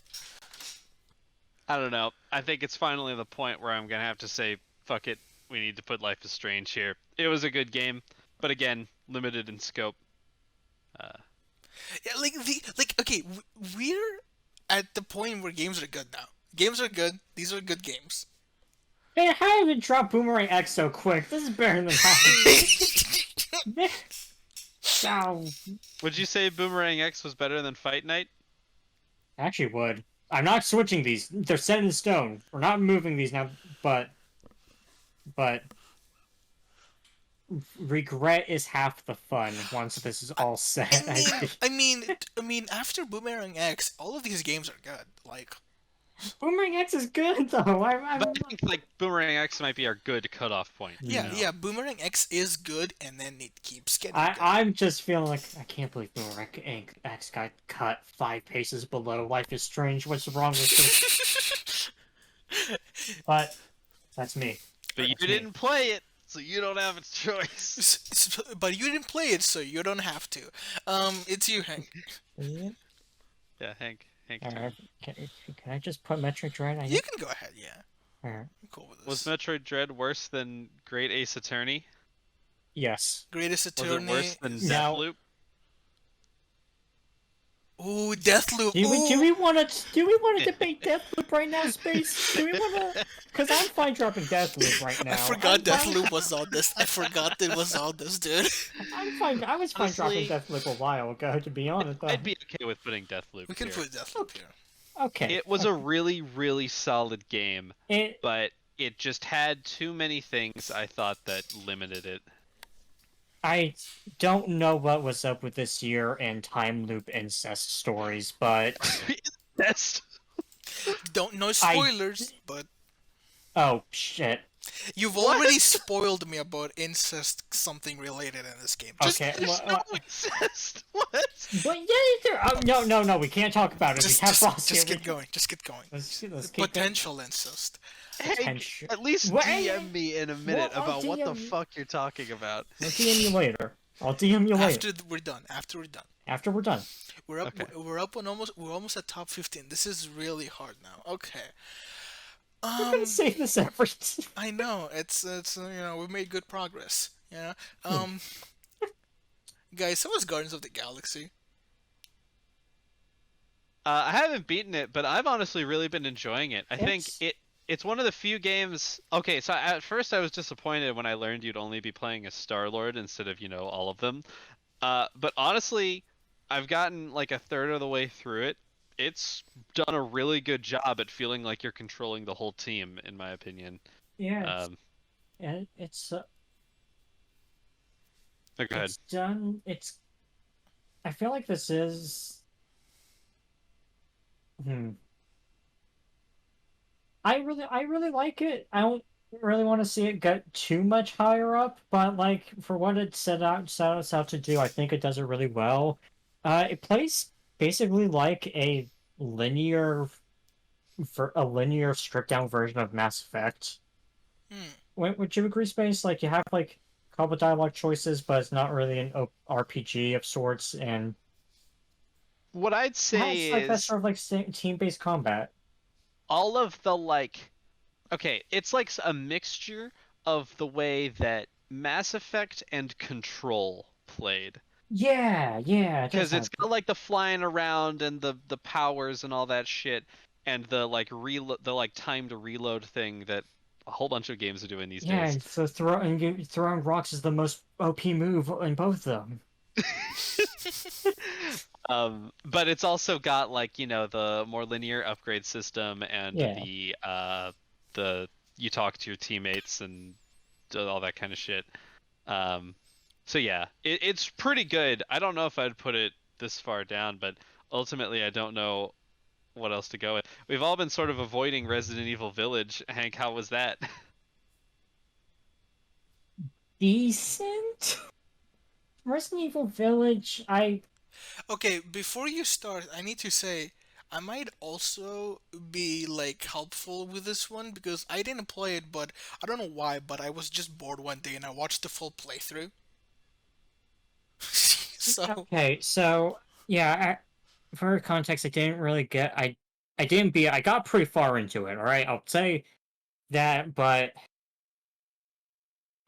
I don't know. I think it's finally the point where I'm gonna have to say, fuck it. We need to put Life is Strange here. It was a good game, but again, limited in scope. Yeah, okay, we're at the point where games are good now. Games are good. These are good games. Man, how did it drop Boomerang X so quick? This is better than that. Oh, Would you say Boomerang X was better than Fight Night? actually would. I'm not switching these. They're set in stone. We're not moving these now, but regret is half the fun once this is all set. I mean, after Boomerang X, all of these games are good. Like, Boomerang X is good though. But I think like Boomerang X might be our good cutoff point. you yeah, know? yeah, Boomerang X is good, and then it keeps getting good. I'm just feeling like I can't believe Boomerang X got cut 5 paces below Life is Strange. What's wrong with this? But that's me. But you That's me. didn't play it, so you don't have a choice. But you didn't play it, so you don't have to. It's you, Hank. Yeah, Hank. Alright, can I just put Metric Dread? You can go ahead, yeah. Alright. I'm cool with Was this. Metroid Dread worse than Great Ace Attorney? Yes. Greatest Was Attorney. it worse than Now- Deathloop? Ooh, Deathloop. Do we Ooh. want to debate Deathloop right now, Space? Do we want to? Because I'm fine dropping Deathloop right now. I forgot I'm fine- Deathloop was on this. I forgot it was on this, dude. I'm fine. I was fine Honestly- dropping Deathloop a while ago, to be honest. I'd be okay with putting Deathloop We can here. put Deathloop here. Okay. It was a really, really solid game, It, but it just had too many things I thought that limited it. I don't know what was up with this year and time loop incest stories, but Best. Don't know spoilers, but oh shit. you've What? already spoiled me about incest something related in this game. Just, Okay. There's Well, no incest. What? but yeah, no, we can't talk about it. We have lost just here. get going. Just get going. Let's keep going. Potential incest. Hank, Potential. at least What? DM me in a minute I'll about what the DM fuck you're talking about. I'll DM you later. I'll DM you later. After we're done. After we're done. After we're done. We're up. Okay. We're up on almost. We're almost at top 15. This is really hard now. Okay. We're gonna save this every. I know it's you know we made good progress. Yeah. Guys, how was Guardians of the Galaxy? I haven't beaten it, but I've honestly really been enjoying it. I think It's- it's one of the few games. Okay, so at first I was disappointed when I learned you'd only be playing as Star-Lord instead of all of them. But honestly, I've gotten like a third of the way through it. It's done a really good job at feeling like you're controlling the whole team, in my opinion. Yeah, Um, it's go ahead. it's done. It's. I feel like this is. I really like it. I don't really want to see it get too much higher up, but like for what it set out to do, I think it does it really well. It plays basically like linear a linear stripped down version of Mass Effect. Would you agree, Space? Like you have like a couple dialogue choices, but it's not really an RPG of sorts, and What I'd it say has like that is sort of like team-based combat. all of the okay, it's like a mixture of the way that Mass Effect and Control played. Yeah, it does because it's have. got like the flying around and the powers and all that shit, and the like reload, the like time to reload thing that a whole bunch of games are doing these Yeah, days. so throwing rocks is the most OP move in both of them. But it's also got like the more linear upgrade system and Yeah. the you talk to your teammates and all that kind of shit. Um, so yeah, it's pretty good. I don't know if I'd put it this far down, but ultimately I don't know what else to go with. We've all been sort of avoiding Resident Evil Village. Hank, how was that? Decent? Resident Evil Village, Okay, before you start, I need to say I might also be like helpful with this one because I didn't play it, but I don't know why, but I was just bored one day and I watched the full playthrough. So, okay, so yeah, for context, I didn't really get I didn't be I got pretty far into it, all right? I'll say that, but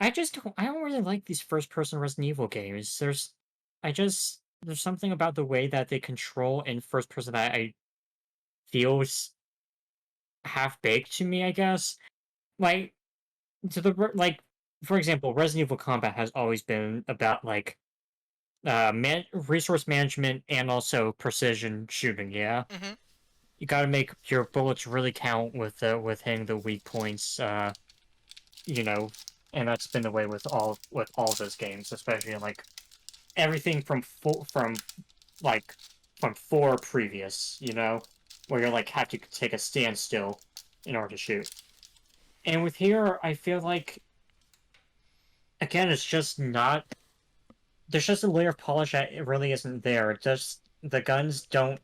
I don't really like these first person Resident Evil games. There's something about the way that they control in first person that I feels half baked to me, I guess. Like like for example, Resident Evil combat has always been about like resource management and also precision shooting, yeah. hmm You got to make your bullets really count with hitting the weak points, you know, and that's been the way with all those games, especially in like everything from like from four previous, where you're like have to take a standstill in order to shoot. And with here, I feel like again, it's just not. There's just a layer of polish that it really isn't there. It just the guns don't.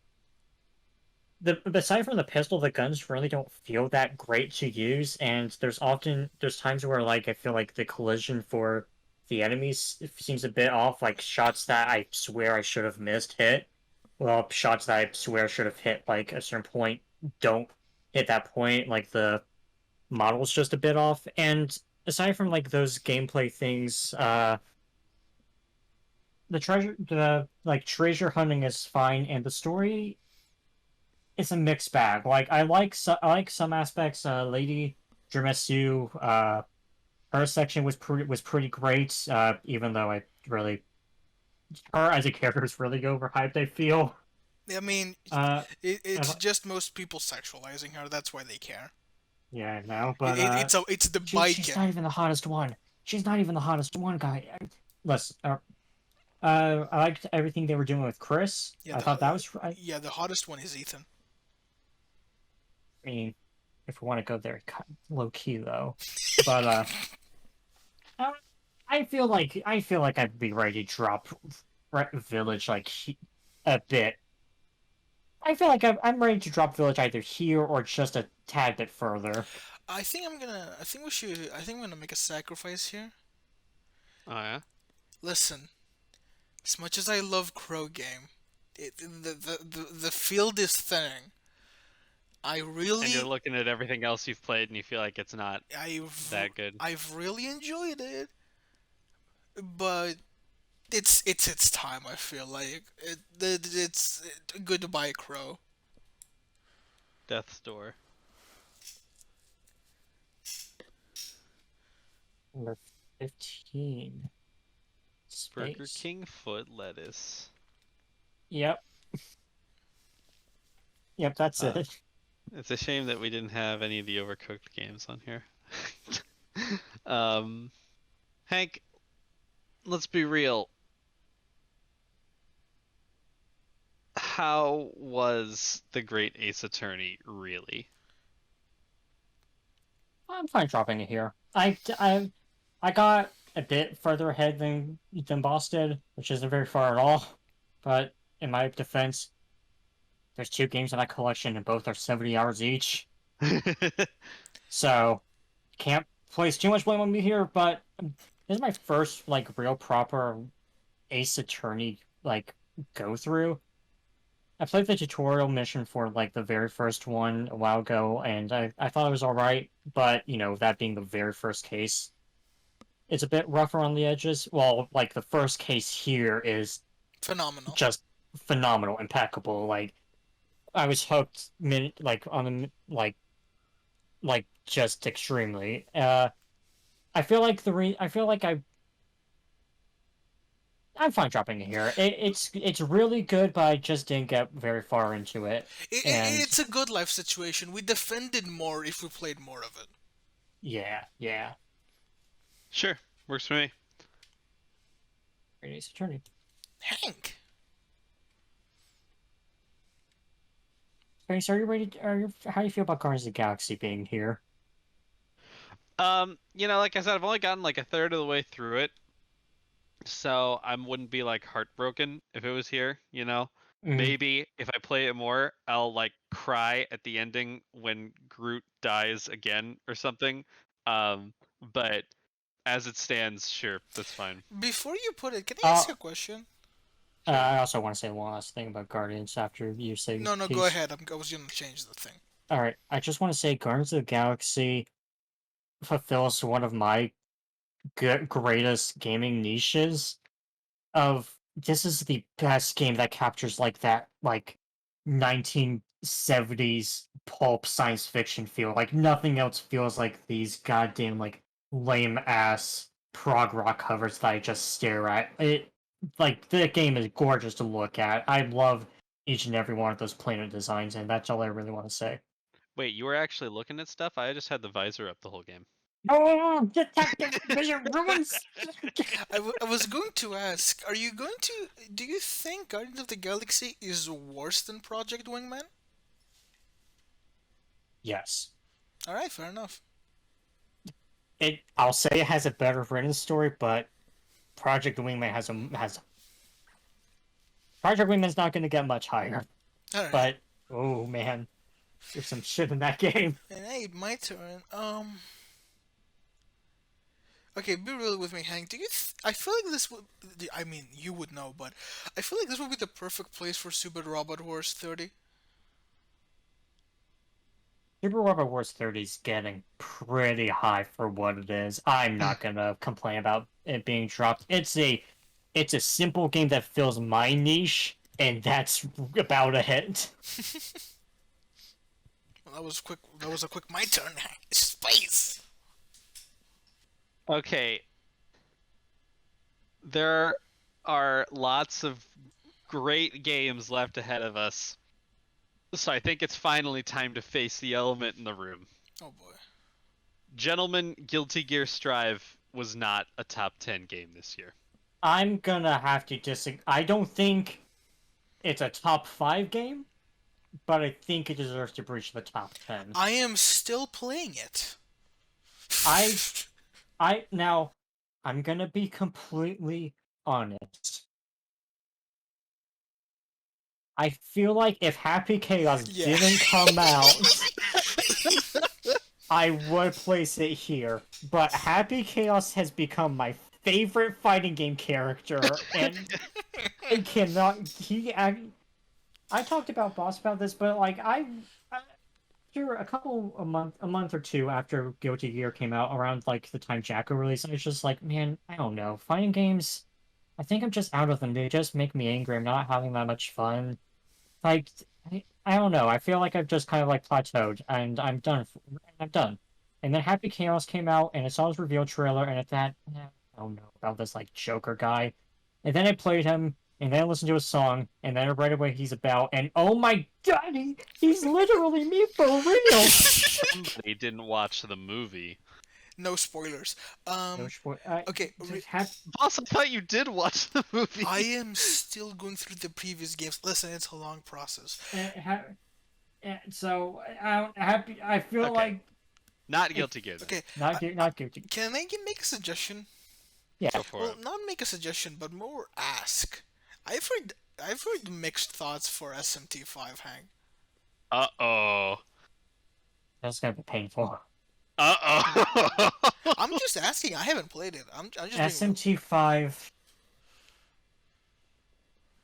Aside from the pistol, the guns really don't feel that great to use, and there's times where like I feel like the collision for the enemies seems a bit off. Like shots that I swear I should have missed hit, well, shots that I swear should have hit like a certain point don't hit that point. Like the model's just a bit off. And aside from like those gameplay things, the like treasure hunting is fine, and the story is a mixed bag. Like I like some aspects. Lady Dramesu, her section was pretty great. Even though I really her as a character is really overhyped. I feel. I mean, Uh, it's just most people sexualizing her. That's why they care. yeah, I know, but It's the she's not biking. even the hottest one. She's not even the hottest one, guy. Listen, I liked everything they were doing with Chris. Yeah, I thought that was. I the hottest one is Ethan. mean, if we want to go there, low key though. But I I feel like I'd be ready to drop Village like a bit. I feel like I'm ready to drop Village either here or just a tad bit further. I think we should. I think I'm gonna make a sacrifice here. Oh yeah. Listen, as much as I love Crow Game, the field is thinning. I And you're really, looking at everything else you've played and you feel like it's not that good. I've really enjoyed it, but it's time. I feel like it's good to buy a Crow. Death's Door. Number 15. Burger Space. King foot lettuce. Yep. Yep, that's Uh, it. it's a shame that we didn't have any of the Overcooked games on here. um, Hank, let's be real. How was the Great Ace Attorney really? I'm fine dropping it here. I got a bit further ahead than Boss did, which isn't very far at all. But in my defense, there's two games in that collection, and both are 70 hours each. So can't place too much blame on me here. But this is my first like real proper Ace Attorney like go through. I played the tutorial mission for like the very first one a while ago, and I thought it was all right. But that being the very first case, it's a bit rougher on the edges. Well, like the first case here is Phenomenal. just phenomenal, impeccable. Like I was hooked minute like on the like just extremely. I feel like I feel like I'm fine dropping it here. It's really good, but I just didn't get very far into it. And It's a good life situation. We defended more if we played more of it. yeah, yeah. Sure, works for me. Great Ace Attorney. Hank. Okay, so are you ready? How do you feel about Guardians of the Galaxy being here? Like I said, I've only gotten like a third of the way through it, so I wouldn't be like heartbroken if it was here. Mm. Maybe if I play it more, I'll like cry at the ending when Groot dies again or something. But as it stands, sure, that's fine. Before you put it, can I Uh, ask you a question? Sure. I also want to say one last thing about Guardians after you say your No, no, go piece. ahead. I was gonna change the thing. All right, I just want to say Guardians of the Galaxy fulfills one of my greatest gaming niches of this is the best game that captures like that 1970s pulp science fiction feel. Like nothing else feels like these goddamn like lame ass prog rock covers that I just stare at. It like the game is gorgeous to look at. I love each and every one of those planet designs, and that's all I really want to say. Wait, you were actually looking at stuff? I just had the visor up the whole game. Oh, Detective Vision ruins. I was going to ask, are you going to? Do you think Guardians of the Galaxy is worse than Project Wingman? Yes. All right, fair enough. I'll say it has a better written story, but Project Wingman has Project Wingman's not going to get much higher. All right, But oh man, there's some shit in that game. and hey, my turn. Okay, be real with me, Hank. I feel like this would. I mean, you would know, but I feel like this would be the perfect place for Super Robot Wars 30. Super Robot Wars 30 is getting pretty high for what it is. I'm not gonna complain about it being dropped. It's a simple game that fills my niche, and that's about a hit. Well, that was quick. That was a quick my turn. Hank. Space. Okay, there are lots of great games left ahead of us. So I think it's finally time to face the elephant in the room. Oh boy. Gentlemen, Guilty Gear Strive was not a top 10 game this year. I'm gonna have to disagree. I don't think it's a top 5 game, but I think it deserves to breach the top 10. I am still playing it. I I now I'm gonna be completely honest. I feel like if Happy Chaos Yeah. didn't come out, I would place it here. But Happy Chaos has become my favorite fighting game character, and I cannot. I talked about Boss about this, but like after a month or two after Guilty Gear came out, around like the time Jacko released, I was just like, man, I don't know, fighting games. I think I'm just out of them. They just make me angry. I'm not having that much fun. Like, I don't know. I feel like I've just kind of like plateaued, and I'm done. I'm done. And then Happy Chaos came out, and I saw his reveal trailer, and at that, I don't know about this like Joker guy. And then I played him, and then I listened to his song, and then right away he's about, and oh my god, he's literally me for real. Somebody didn't watch the movie. No spoilers. No, Okay. Boss, I thought you did watch the movie. I am still going through the previous games. Listen, it's a long process. so happy. I feel Okay. like Not Guilty Gear. Then. Okay. not guilty. Can I make a suggestion? Yeah. Go for Well, it. not make a suggestion, but more ask. I've heard mixed thoughts for SMT5, Hank. Uh-oh. That's gonna be painful. Uh-oh. I'm just asking. I haven't played it. I'm just being. SMT5.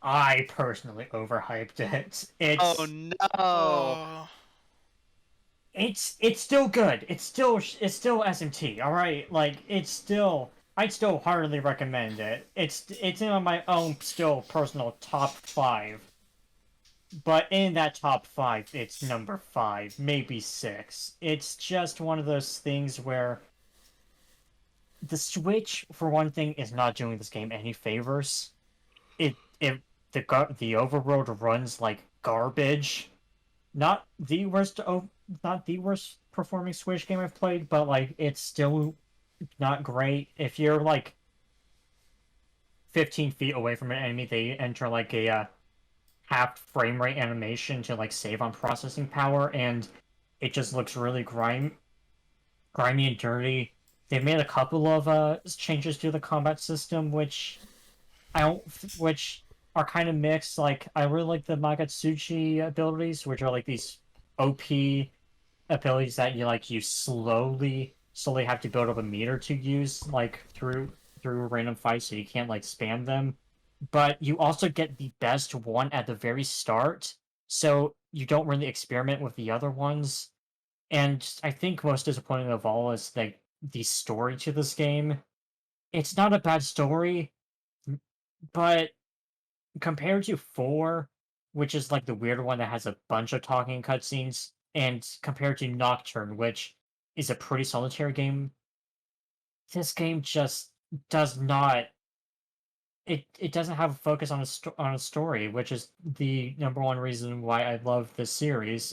I personally overhyped it. Oh no. Uh, It's still good. It's still SMT. All right, like it's still. I'd still heartily recommend it. It's in my own still personal top 5. But in that top 5, it's number 5, maybe 6. It's just one of those things where the Switch, for one thing, is not doing this game any favors. The overworld runs like garbage. Not the worst not the worst performing Switch game I've played, but like it's still not great. If you're like 15 feet away from an enemy, they enter like a half frame rate animation to like save on processing power, and it just looks really grimy and dirty. They've made a couple of changes to the combat system, I don't, which are kind of mixed. Like I really like the Magatsuchi abilities, which are like these OP abilities that you slowly have to build up a meter to use like through random fights, so you can't like spam them. But you also get the best one at the very start, so you don't really experiment with the other ones. And I think most disappointing of all is like the story to this game. It's not a bad story, but compared to 4, which is like the weird one that has a bunch of talking cutscenes, and compared to Nocturne, which is a pretty solitary game, this game just does not. It doesn't have a focus on on a story, which is the number one reason why I love this series.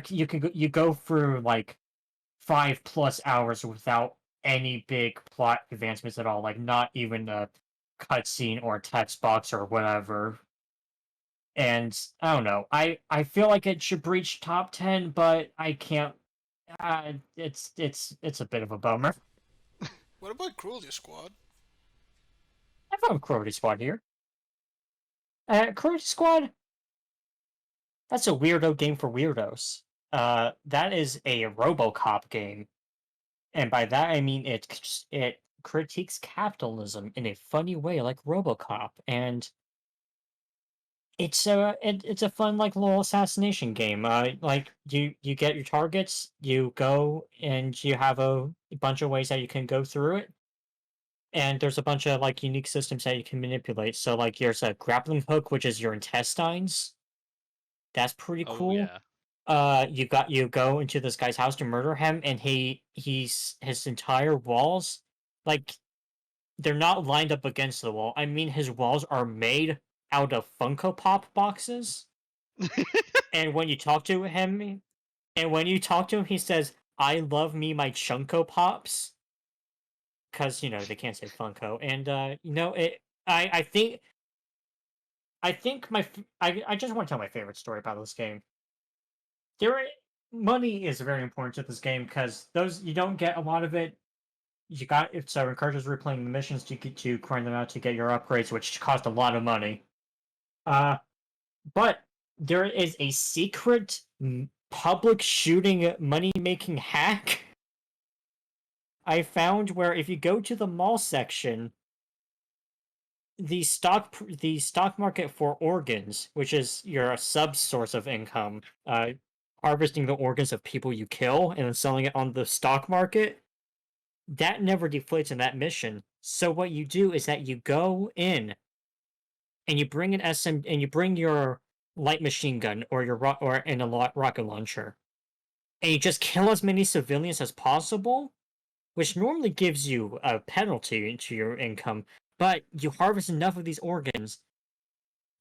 You go through like 5+ hours without any big plot advancements at all, like not even a cutscene or a text box or whatever. And I don't know. I feel like it should breach top 10, but I can't. It's a bit of a bummer. What about Cruelty Squad? I found Cruelty Squad here. Cruelty Squad. That's a weirdo game for weirdos. That is a RoboCop game, and by that I mean it critiques capitalism in a funny way, like RoboCop, and it's a fun like little assassination game. Like you get your targets, you go and you have a bunch of ways that you can go through it, and there's a bunch of like unique systems that you can manipulate. So like there's a grappling hook, which is your intestines. That's pretty Oh cool. yeah. You go into this guy's house to murder him, and he's his entire walls, like they're not lined up against the wall. I mean, his walls are made out of Funko Pop boxes. And when you talk to him, he says, "I love me my Chunko Pops," because they can't say Funko. And it. I think I just want to tell my favorite story about this game. There, money is very important to this game because those you don't get a lot of it. You got it, so it encourages replaying the missions to grind them out to get your upgrades, which cost a lot of money. Uh, but there is a secret public shooting money making hack I found where if you go to the mall section, the stock market for organs, which is your sub source of income, harvesting the organs of people you kill and then selling it on the stock market, that never deflates in that mission. So what you do is that you go in and you bring an SM and you bring your light machine gun or a rocket launcher, and you just kill as many civilians as possible, which normally gives you a penalty to your income. But you harvest enough of these organs,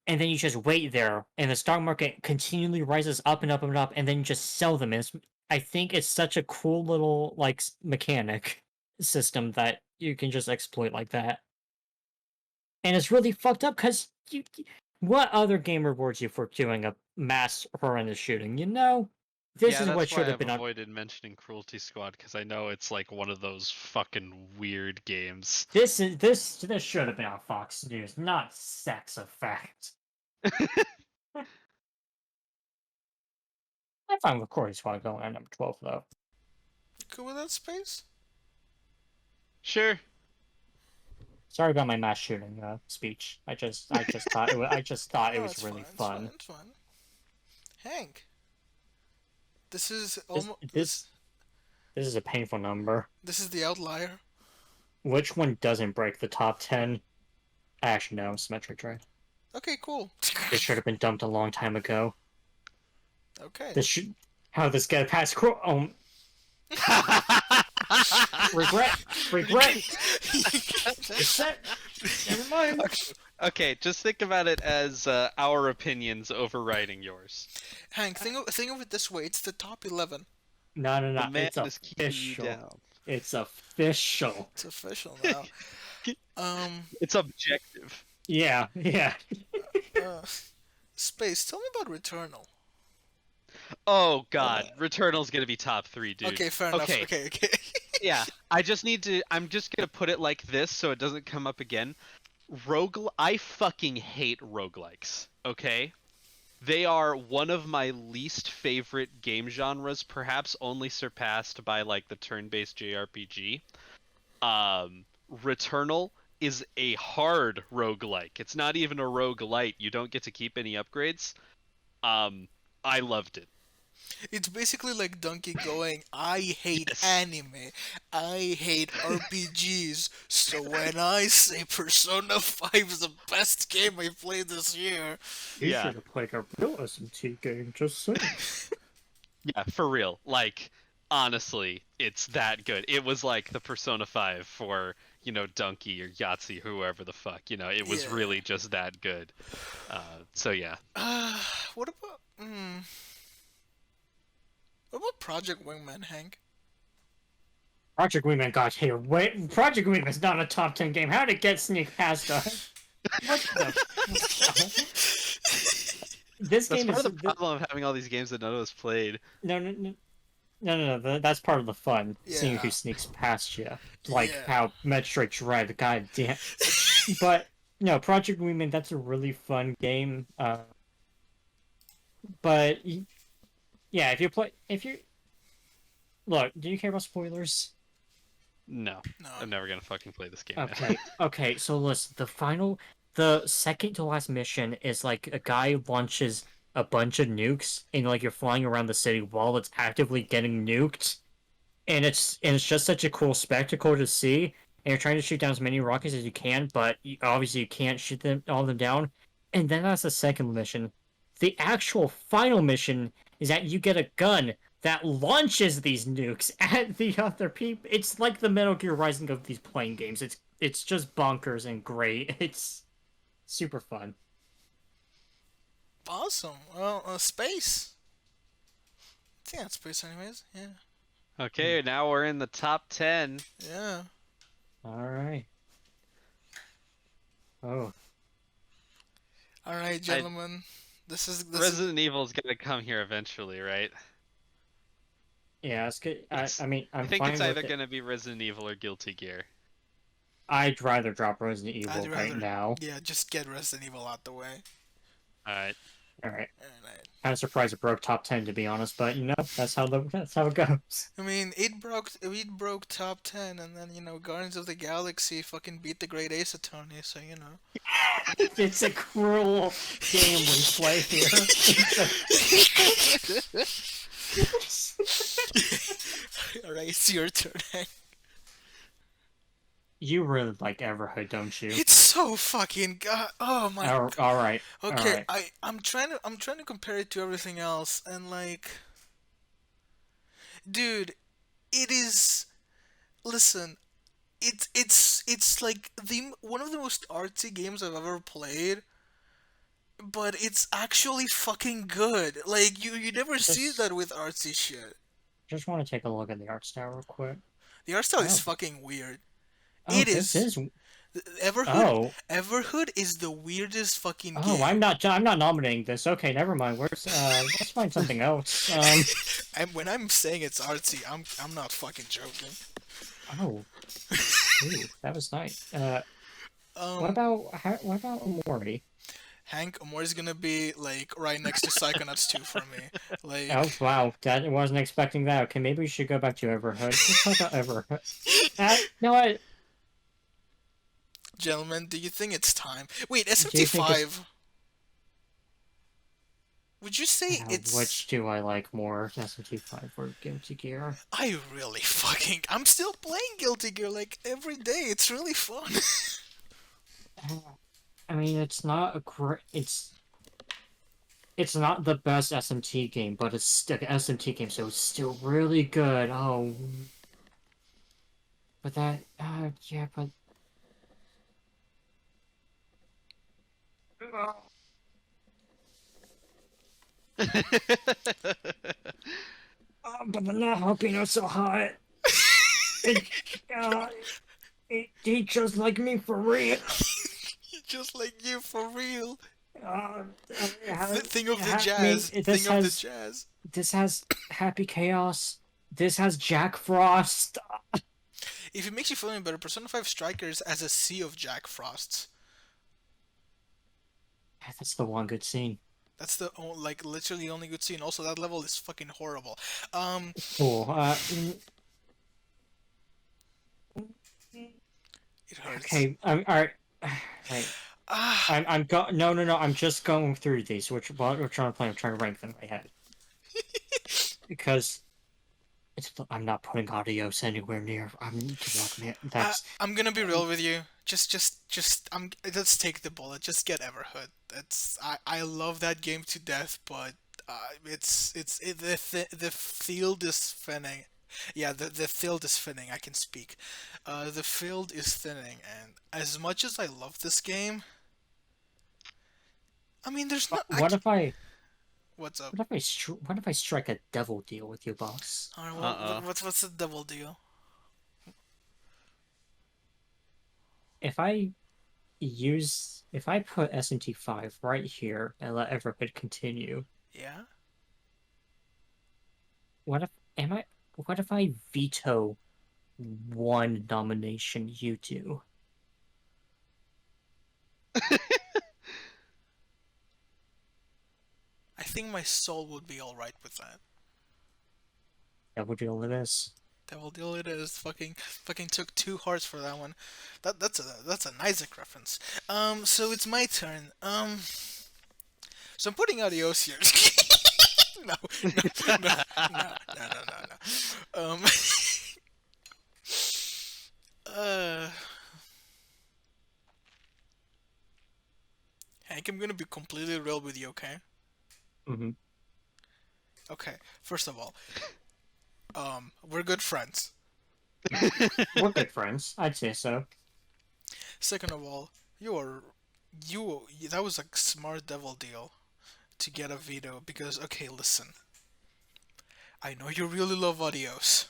and then you just wait there, and the stock market continually rises up and up and up, and then you just sell them. And I think it's such a cool little like mechanic system that you can just exploit like that. And it's really fucked up because what other game rewards you for doing a mass horrendous shooting? This Yeah, is what that's should why have I've been on. avoided mentioning Cruelty Squad because I know it's like one of those fucking weird games. This should have been on Fox News, not Sex Effect. I find Recording Squad going at number 12 though. Cool with that space? Sure. Sorry about my mass shooting speech. I just thought it No, was it's fine. really It's fine. fun. It's fine. Hank, this is This almost this this is a painful number. this is the outlier. which one doesn't break the top 10? Actually, no, Symmetric Drive. Okay, cool. This should have been dumped a long time ago. Okay. This should. How this get past? Regret. Reset. Never mind. Okay, just think about it as our opinions overriding yours. Hank, think of it this way. It's the top 11. No. The man It's is keeping you official. down. It's official. It's official now. It's objective. Yeah. Space, tell me about Returnal. Oh god, Returnal's gonna be top 3, dude. Okay, fair enough. Okay. Yeah, I'm just gonna put it like this so it doesn't come up again. I fucking hate roguelikes, okay? They are one of my least favorite game genres, perhaps only surpassed by like the turn-based JRPG. Returnal is a hard roguelike. It's not even a roguelite. You don't get to keep any upgrades. I loved it. It's basically like Donkey going, I hate Yes. anime, I hate RPGs, so when I say Persona 5 is the best game I played this year... You Yeah. should have played a real SMT game, just saying. Yeah, for real. Like, honestly, it's that good. It was like the Persona 5 for, Donkey or Yahtzee, whoever the fuck. It was Yeah. really just that good. So yeah. What about... What about Project Wingman, Hank? Project Wingman got here. Wait, Project Wingman's not a top 10 game. How did it get sneak past us? What the? This That's game part is of the problem of having all these games that none of us played. no. That's part of the fun. Seeing Yeah. who sneaks past you, like Yeah. how Metroid Dread. God damn. But no, Project Wingman. That's a really fun game. But yeah, if you look, do you care about spoilers? No, No. I'm never gonna fucking play this game. man. Okay. So listen, the second to last mission is like a guy launches a bunch of nukes, and like you're flying around the city while it's actively getting nuked, and it's just such a cool spectacle to see. And you're trying to shoot down as many rockets as you can, but obviously you can't shoot all of them down. And then that's the second mission. The actual final mission is that you get a gun that launches these nukes at the other people. It's like the Metal Gear Rising of these playing games. It's just bonkers and great. It's super fun. Awesome. Well, space. I think that's space anyways. Yeah. Okay, now we're in the top 10. Yeah. All right. Oh, Alright, gentlemen. This is... Resident Evil's gonna come here eventually, right? yeah. It's good. It's- I mean, I I'm think fine it's with either it. gonna be Resident Evil or Guilty Gear. I'd rather drop Resident Evil I'd right rather- now. Yeah, just get Resident Evil out the way. Alright. All right. Alright. Kind of surprised it broke top 10 to be honest, but that's how it goes. I mean, it broke top 10, and then, Guardians of the Galaxy fucking beat the Great Ace Attorney, so, It's a cruel game we play here. Alright, it's your turn, Hank. You really like Everhood, don't you? It's so fucking god. Oh my. All right. Okay, all right. I'm trying to compare it to everything else, and like, dude, it is. Listen, it's like the one of the most artsy games I've ever played, but it's actually fucking good. Like you never see Just- that with artsy shit. Just want to take a look at the art style real quick. The art style is Oh. fucking weird. Oh, It this is. is. Everhood. Oh. Everhood is the weirdest fucking game. Oh, I'm not nominating this. Okay, never mind. Let's find something else. And when I'm saying it's artsy, I'm not fucking joking. Oh. Ooh, that was nice. What Um, about Omori? Hank Amor's gonna be like right next to Psychonauts 2 for me. Like, Oh wow, I wasn't expecting that. Okay, maybe we should go back to Everhood. Let's talk about Everhood. No, what? gentlemen, do you think it's time? Wait, Do you think SMT5. Would you say Which it's... do I like more, SMT5 or Guilty Gear? I'm still playing Guilty Gear like every day. It's really fun. I mean, it's not a great. It's not the best SMT game, but it's still an SMT game, so it's still really good. Oh, but that, yeah, but but I'm not hoping it's so hot. It, uh, he just like me for real. Just like you, for real. Uh, it Think of the I mean, jazz. Think of the jazz. this has Happy Chaos. This has Jack Frost. If it makes you feel any better, Persona 5 Strikers has a sea of Jack Frosts. That's the one good scene. That's the like literally only good scene. Also, that level is fucking horrible. Um, Cool. it hurts. Okay. All right. Right. Ah, I'm go. No, no, no. I'm just going through these. Which one I'm playing. I'm trying to rank them in my head because I'm not putting Adios anywhere near. Man, that's I'm gonna be real with you. Let's take the bullet. Just get Everhood. I love that game to death, but the field is thinning. Yeah, the field is thinning. I can speak. The field is thinning, and as much as I love this game, I mean, there's not. what if I What's up? what if I strike a devil deal with you, boss? Alright, well, Uh-oh. what's the double deal? If I put SMT5 right here and let Everhood continue, Yeah. what if am I? What if I veto one nomination you do? I think my soul would be alright with that. Devil deal it is. Devil deal it is. Fucking took 2 hearts for that one. That's an Isaac reference. So it's my turn. So I'm putting Adios here. No, no, no, no, no, no, no, no. Uh, Hank, I'm gonna be completely real with you, okay? Mm-hmm. Okay. First of all, we're good friends. We're good friends. I'd say so. Second of all, that was a smart devil deal to get a veto because okay, listen. I know you really love Adios,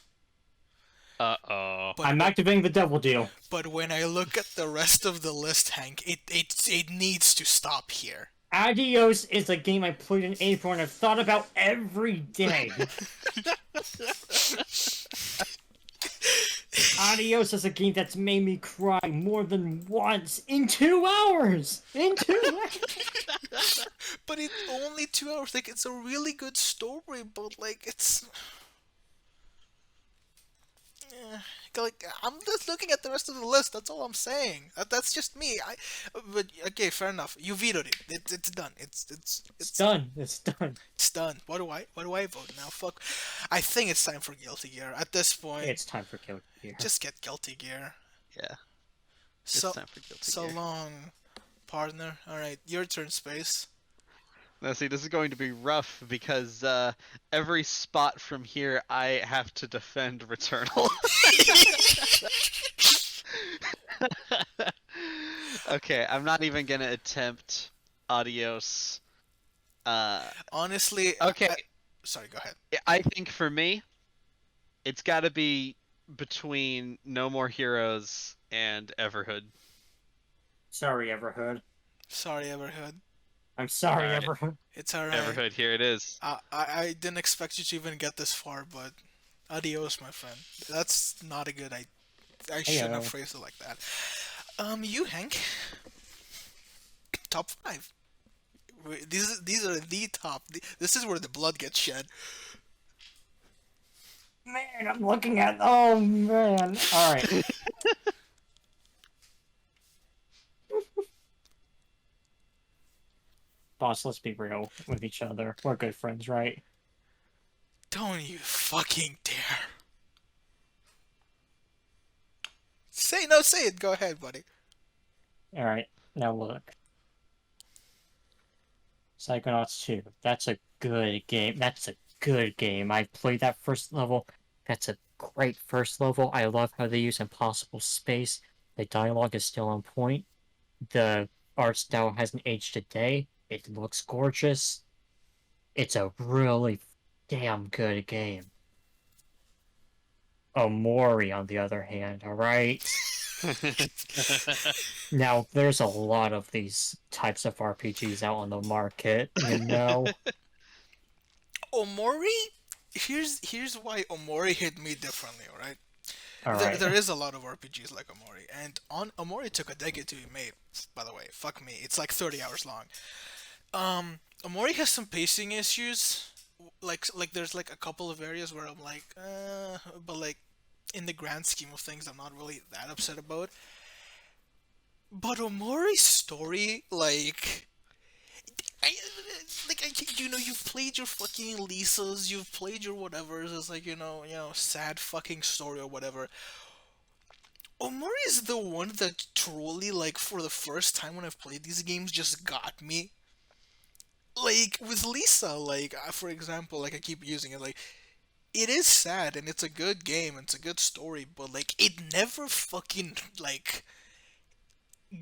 Uh-oh. but I'm when activating the devil deal. but when I look at the rest of the list, Hank, it needs to stop here. Adios is a game I played in April and I've thought about every day. Adios is a game that's made me cry more than once in 2 hours. In 2 hours. But it's only 2 hours. Like it's a really good story, but like it's. Eh, like I'm just looking at the rest of the list. That's all I'm saying. That's just me. But okay, fair enough. You vetoed it. It's done. It's done. It's done. It's done. What do I vote now? Fuck. I think it's time for Guilty Gear. At this point, It's time for Guilty Gear. just get Guilty Gear. Yeah. So It's time for Guilty so Gear. long, partner. All right, your turn, Space. Now, see, this is going to be rough because every spot from here I have to defend Returnal. Okay, I'm not even gonna attempt Adios. Honestly, Okay, sorry. Go ahead. I think for me, it's got to be between No More Heroes and Everhood. Sorry, Everhood. Sorry, Everhood. I'm sorry, Alright. Everhood. It's alright. Everhood, here it is. I didn't expect you to even get this far, but adios, my friend. That's not a good. I shouldn't have phrased it like that. You Hank. Top 5. These are the top. This is where the blood gets shed. Man, I'm looking at. Oh man. All right. Boss, let's be real with each other. We're good friends, right? Don't you fucking dare. Say it. Go ahead, buddy. Alright, now look. Psychonauts 2. That's a good game. That's a good game. I played that first level. That's a great first level. I love how they use impossible space. The dialogue is still on point. The art style hasn't aged a day. It looks gorgeous. It's a really damn good game. Omori, on the other hand, alright? Now, there's a lot of these types of RPGs out on the market, you know? Omori? Here's why Omori hit me differently, alright? There Alright. is a lot of RPGs like Omori, and on Omori took a decade to be made. By the way, fuck me, it's like 30 hours long. Omori has some pacing issues. Like there's like a couple of areas where I'm like, but like in the grand scheme of things, I'm not really that upset about. But Omori's story, I, you've played your fucking Lisas, you've played your whatever's. It's like sad fucking story or whatever. Omori is the one that truly, like, for the first time when I've played these games, just got me. Like with Lisa, like for example, like I keep using it, like it is sad and it's a good game, it's a good story, but like it never fucking like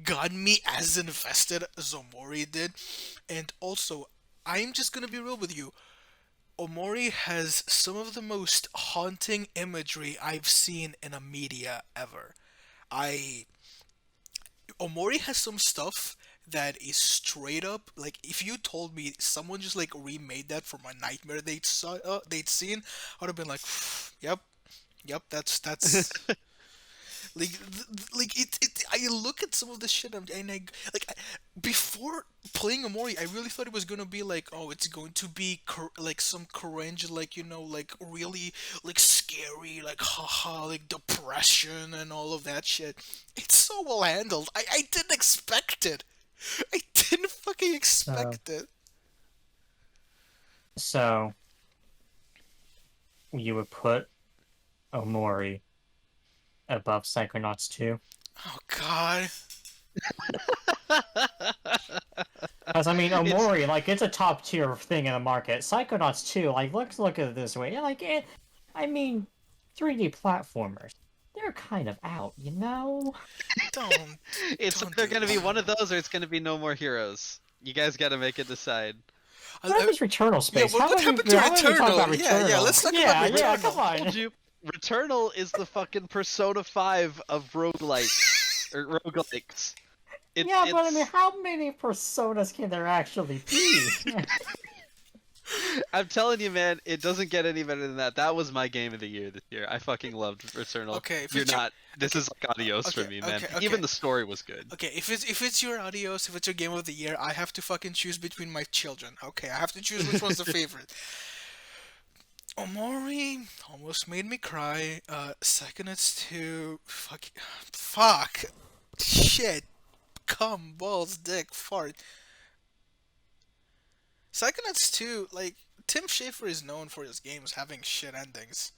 got me as invested as Omori did. And also, I'm just gonna be real with you. Omori has some of the most haunting imagery I've seen in a media ever. I Omori has some stuff that is straight up like if you told me someone just like remade that from a nightmare they'd seen, I'd have been like, yep, yep, that's like it. I look at some of the shit and before playing Amori, I really thought it was gonna be like, oh, it's going to be like some cringe, like like really like scary, like haha, like depression and all of that shit. It's so well handled. I didn't expect it. I didn't fucking So, expect it. so you would put Omori above Psychonauts 2? Oh God. Because, I mean, It's Omori, like, it's a top tier thing in the market. Psychonauts 2, like, let's look at it this way. Like, I mean, 3D platformers, they're kind of out, you know? Don't it's don't either do gonna be this. one of those or it's gonna be No More Heroes. You guys gotta make a decide. What is Returnal Yeah, Space? what happened to How about we talk about Returnal? Yeah, let's Returnal? talk about Yeah, come Returnal. on. Told you, Returnal is the fucking Persona 5 of roguelites or roguelikes. Yeah, but I mean, It's how many personas can there actually be? I'm telling you, man, it doesn't get any better than that. That was my game of the year this year. I fucking loved Returnal. Okay, if You're it's your not. This okay, is like adios for okay, me, man. okay, okay. Even the story was good. Okay, if it's your Adios, if it's your game of the year, I have to fucking choose between my children. Okay, I have to choose which one's the favorite. Omori almost made me cry. Psychonauts 2, fuck, shit, cum, balls, dick, fart. Psychonauts 2, like, Tim Schafer is known for his games having shit endings.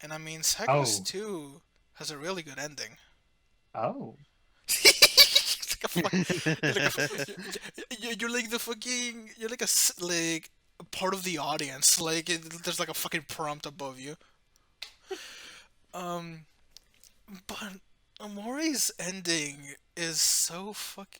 And I mean, Psychonauts Oh, 2 has a really good ending. oh. Like a fuck, you're like the fucking, you're like like a part of the audience. Like there's like a fucking prompt above you. Um, but Amori's ending is so fuck.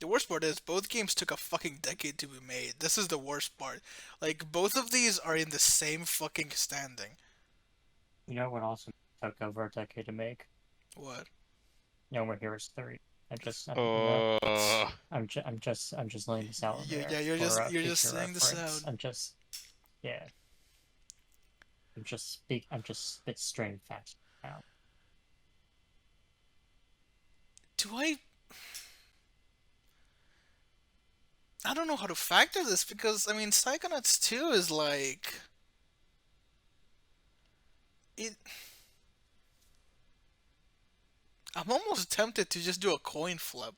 The worst part is both games took a fucking decade to be made. This is the worst part. Like both of these are in the same fucking standing. You know what also took over a decade to make? What? No More Heroes 3. Oh, I'm just laying this out Yeah, there yeah. for You're just future saying this out. reference. Yeah, I'm just spit straight facts now. Do I don't know how to factor this because I mean Psychonauts 2 is like it I'm almost tempted to just do a coin flip.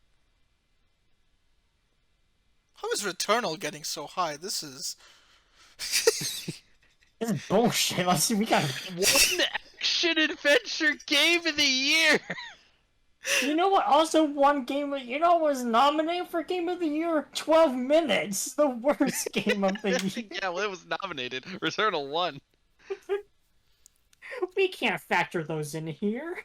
How is Returnal getting so high? This is. This is bullshit. Let's see. We gotta. One action adventure game of the year. You know what? Also, one game. You know what was nominated for Game of the Year? 12 Minutes. The worst game of the year. Yeah, well, it was nominated. Returnal won. We can't factor those in here.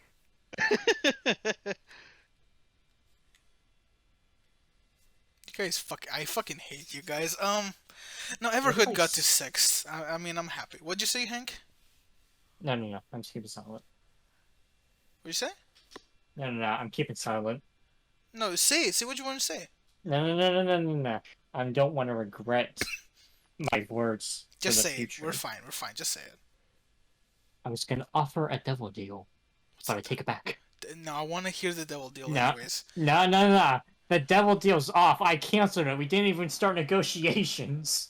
You guys I fucking hate you guys. No, Everhood got to 6th. I mean, I'm happy. What'd you say, Hank? No. I'm just keeping silent. What'd you say? No. I'm keeping silent. No, say it. Say what you want to say. No. I don't want to regret my words Just for the say future. it. We're fine. Just say it. I was gonna offer a devil deal, but I take it back. No, I want to hear the devil deal No. anyways. No. The devil deal's off. I canceled it. We didn't even start negotiations.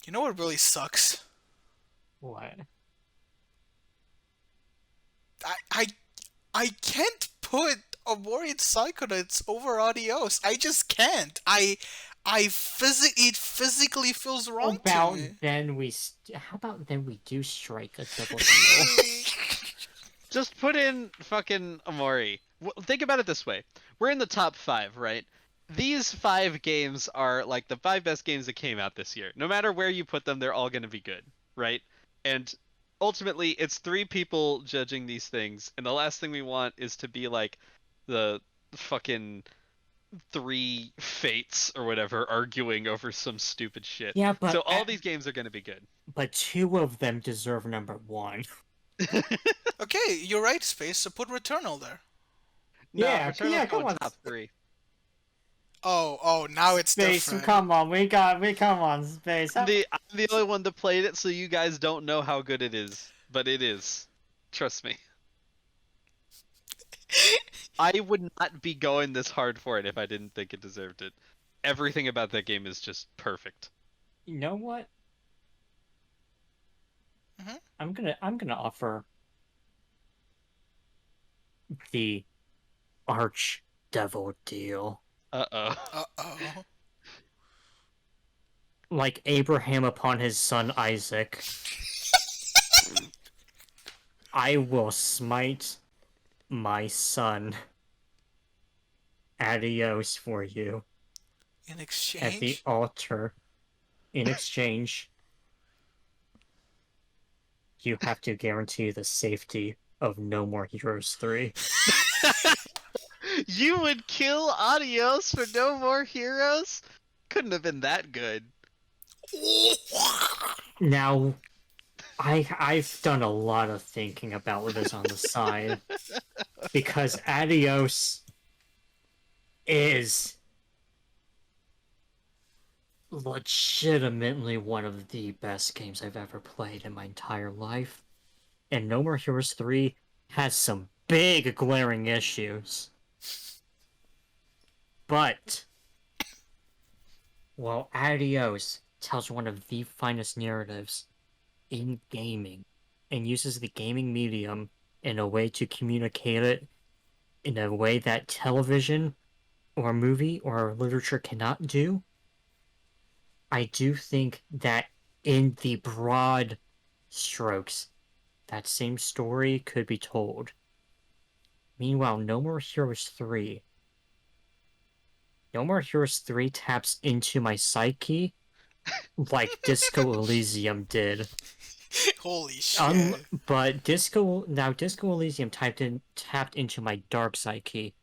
You know what really sucks? What? I I can't put a Warrior Psychonauts over Adios. I just can't. It physically feels wrong to me. How about then we do strike a double deal? Just put in fucking Amori. Think about it this way. We're in the top 5, right? These 5 games are like the 5 best games that came out this year. No matter where you put them, they're all going to be good, right? And ultimately, it's 3 people judging these things, and the last thing we want is to be like the fucking 3 fates or whatever arguing over some stupid shit. Yeah, but so all these games are going to be good. But 2 of them deserve number 1. Okay, you're right, Space. So put Returnal there. No, Yeah, Returnal's yeah, going come on. top 3. Oh, now it's Space, different. come on, come on, Space. I'm the only one that played it, so you guys don't know how good it is, but it is. Trust me. I would not be going this hard for it if I didn't think it deserved it. Everything about that game is just perfect. You know what? Mhm. I'm gonna offer the Arch Devil deal. Uh-oh. Uh-oh. Like Abraham upon his son Isaac. I will smite my son. Adios for you. In At the exchange? altar. In exchange, you have to guarantee the safety of No More Heroes 3. You would kill Adios for No More Heroes? Couldn't have been that good. Now, I've done a lot of thinking about this on the side. Because Adios is legitimately one of the best games I've ever played in my entire life. And No More Heroes 3 has some big glaring issues. But, well, Adios tells one of the finest narratives in gaming and uses the gaming medium in a way to communicate it in a way that television or movie or literature cannot do. I do think that in the broad strokes, that same story could be told. Meanwhile, No More Heroes 3 taps into my psyche like Disco Elysium did. Holy shit. But Disco Elysium tapped into my dark psyche.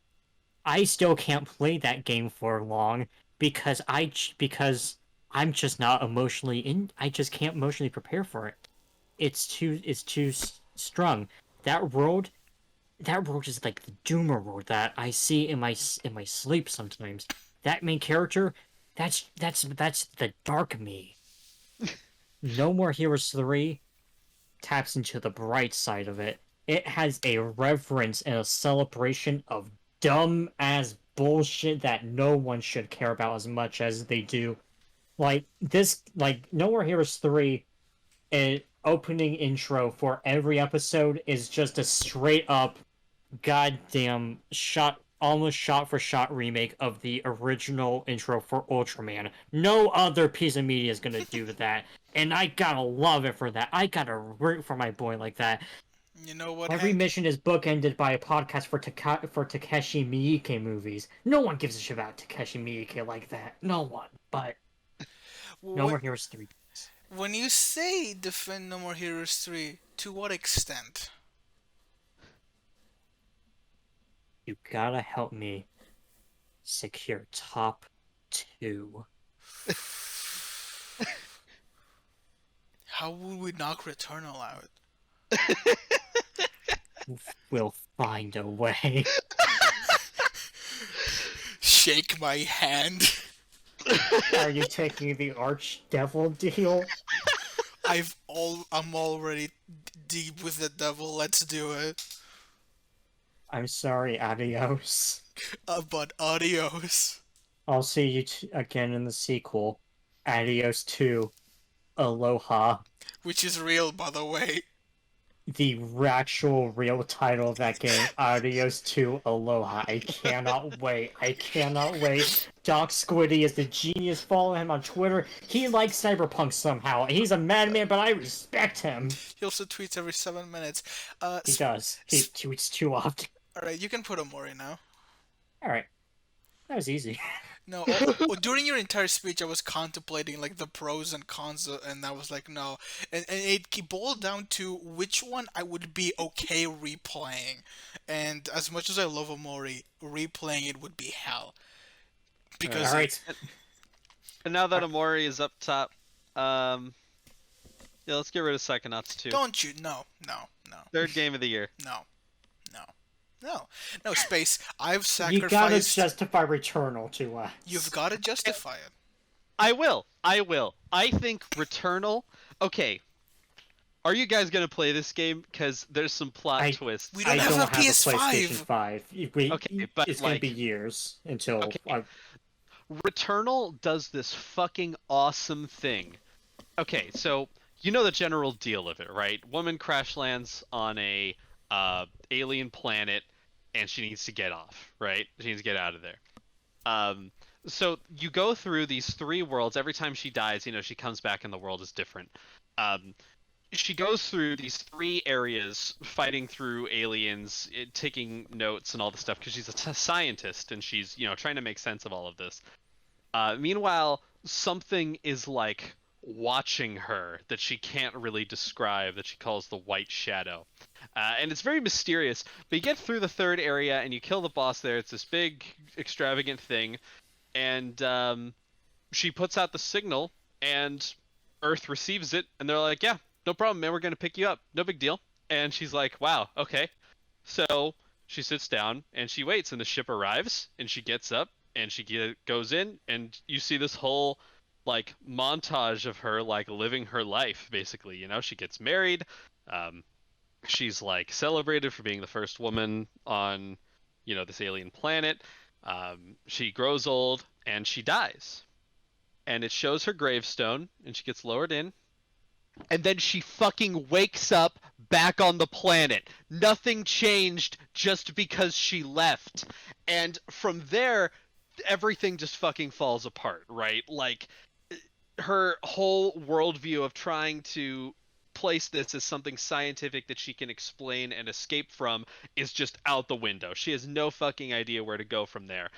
I still can't play that game for long because I'm just not emotionally in. I just can't emotionally prepare for it. It's too strung. That world is like the Doomer world that I see in my sleep sometimes. That main character, that's the dark me. No More Heroes 3 taps into the bright side of it. It has a reverence and a celebration of dumb ass bullshit that no one should care about as much as they do. Like No More Heroes 3, opening intro for every episode is just a straight up goddamn almost shot for shot remake of the original intro for Ultraman. No other piece of media is gonna do that, and I gotta love it for that. I gotta root for my boy like that. You know what, Every Hank? mission is bookended by a podcast for Takeshi Miike movies. No one gives a shit about Takeshi Miike like that. No one. But No What More Heroes 3. when you say defend No More Heroes 3, to what extent? You gotta help me secure top 2. How would we knock Returnal out? We'll find a way. Shake my hand. Are you taking the Archdevil deal? I'm already deep with the devil. Let's do it. I'm sorry, adios. But adios. I'll see you again in the sequel. Adios to Aloha. Which is real, by the way. The actual real title of that game, Adios to Aloha. I cannot wait. I cannot wait. Doc Squiddy is the genius. Follow him on Twitter. He likes Cyberpunk somehow. He's a madman, but I respect him. He also tweets every 7 minutes. He does. He tweets too often. Alright, you can put Omori now. Alright. That was easy. No, during your entire speech, I was contemplating like the pros and cons, and I was like, no, and it boiled down to which one I would be okay replaying, and as much as I love Omori, replaying it would be hell, because Alright. And now that Amori is up top, yeah, let's get rid of Psychonauts 2. don't you? No. Third game of the year. No, Space. I've You gotta sacrificed. justify Returnal to us. You've got to justify it. I will. I think Returnal. Okay. Are you guys gonna play this game? Because there's some plot twists. We I don't don't have a have PS5. a PlayStation 5. Okay, but it's gonna be years until Okay. Returnal does this fucking awesome thing. Okay, so you know the general deal of it, right? Woman crash lands on a alien planet, and she needs to get off, right? She needs to get out of there. So you go through these 3 worlds. Every time she dies, she comes back and the world is different. She goes through these 3 areas, fighting through aliens, taking notes and all this stuff because she's a scientist and she's trying to make sense of all of this. Meanwhile, something is like watching her that she can't really describe, that she calls the White Shadow. And it's very mysterious, but you get through the 3rd area and you kill the boss there. It's this big, extravagant thing, and she puts out the signal, and Earth receives it, and they're like, yeah, no problem, man, we're going to pick you up. No big deal. And she's like, wow, okay. So she sits down, and she waits, and the ship arrives, and she gets up, and she goes in, and you see this whole like montage of her like living her life basically. She gets married, she's like celebrated for being the first woman on this alien planet. She grows old and she dies, and it shows her gravestone, and she gets lowered in, and then she fucking wakes up back on the planet. Nothing changed just because she left. And from there, everything just fucking falls apart, right? Like, her whole worldview of trying to place this as something scientific that she can explain and escape from is just out the window. She has no fucking idea where to go from there.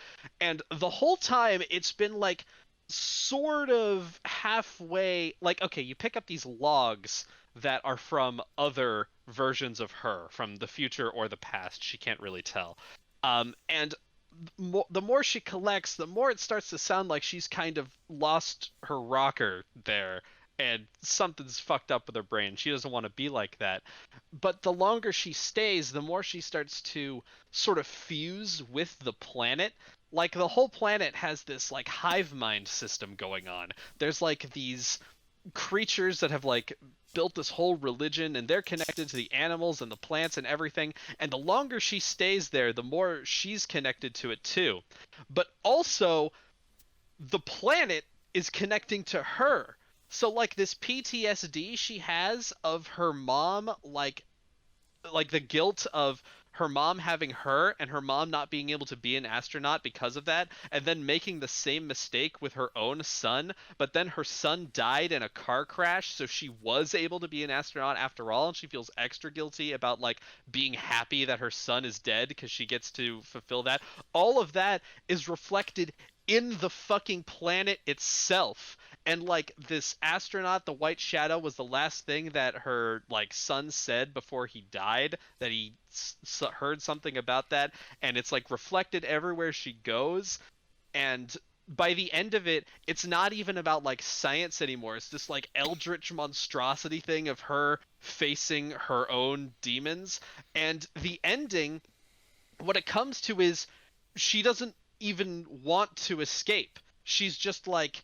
And the whole time, it's been like sort of halfway, like, okay, you pick up these logs that are from other versions of her, from the future or the past. She can't really tell. And the more she collects, the more it starts to sound like she's kind of lost her rocker there, and something's fucked up with her brain. She doesn't want to be like that. But the longer she stays, the more she starts to sort of fuse with the planet. Like, the whole planet has this like hive mind system going on. There's like these creatures that have like built this whole religion, and they're connected to the animals and the plants and everything, and the longer she stays there, the more she's connected to it too. But also, the planet is connecting to her. So like this PTSD she has of her mom, like the guilt of her mom having her and her mom not being able to be an astronaut because of that, and then making the same mistake with her own son, but then her son died in a car crash, so she was able to be an astronaut after all, and she feels extra guilty about like being happy that her son is dead because she gets to fulfill that. All of that is reflected in the fucking planet itself, and like this astronaut, the White Shadow, was the last thing that her like son said before he died, that he heard something about that, and it's like reflected everywhere she goes. And by the end of it, it's not even about like science anymore. It's this like eldritch monstrosity thing of her facing her own demons. And the ending, what it comes to is she doesn't even want to escape. She's just like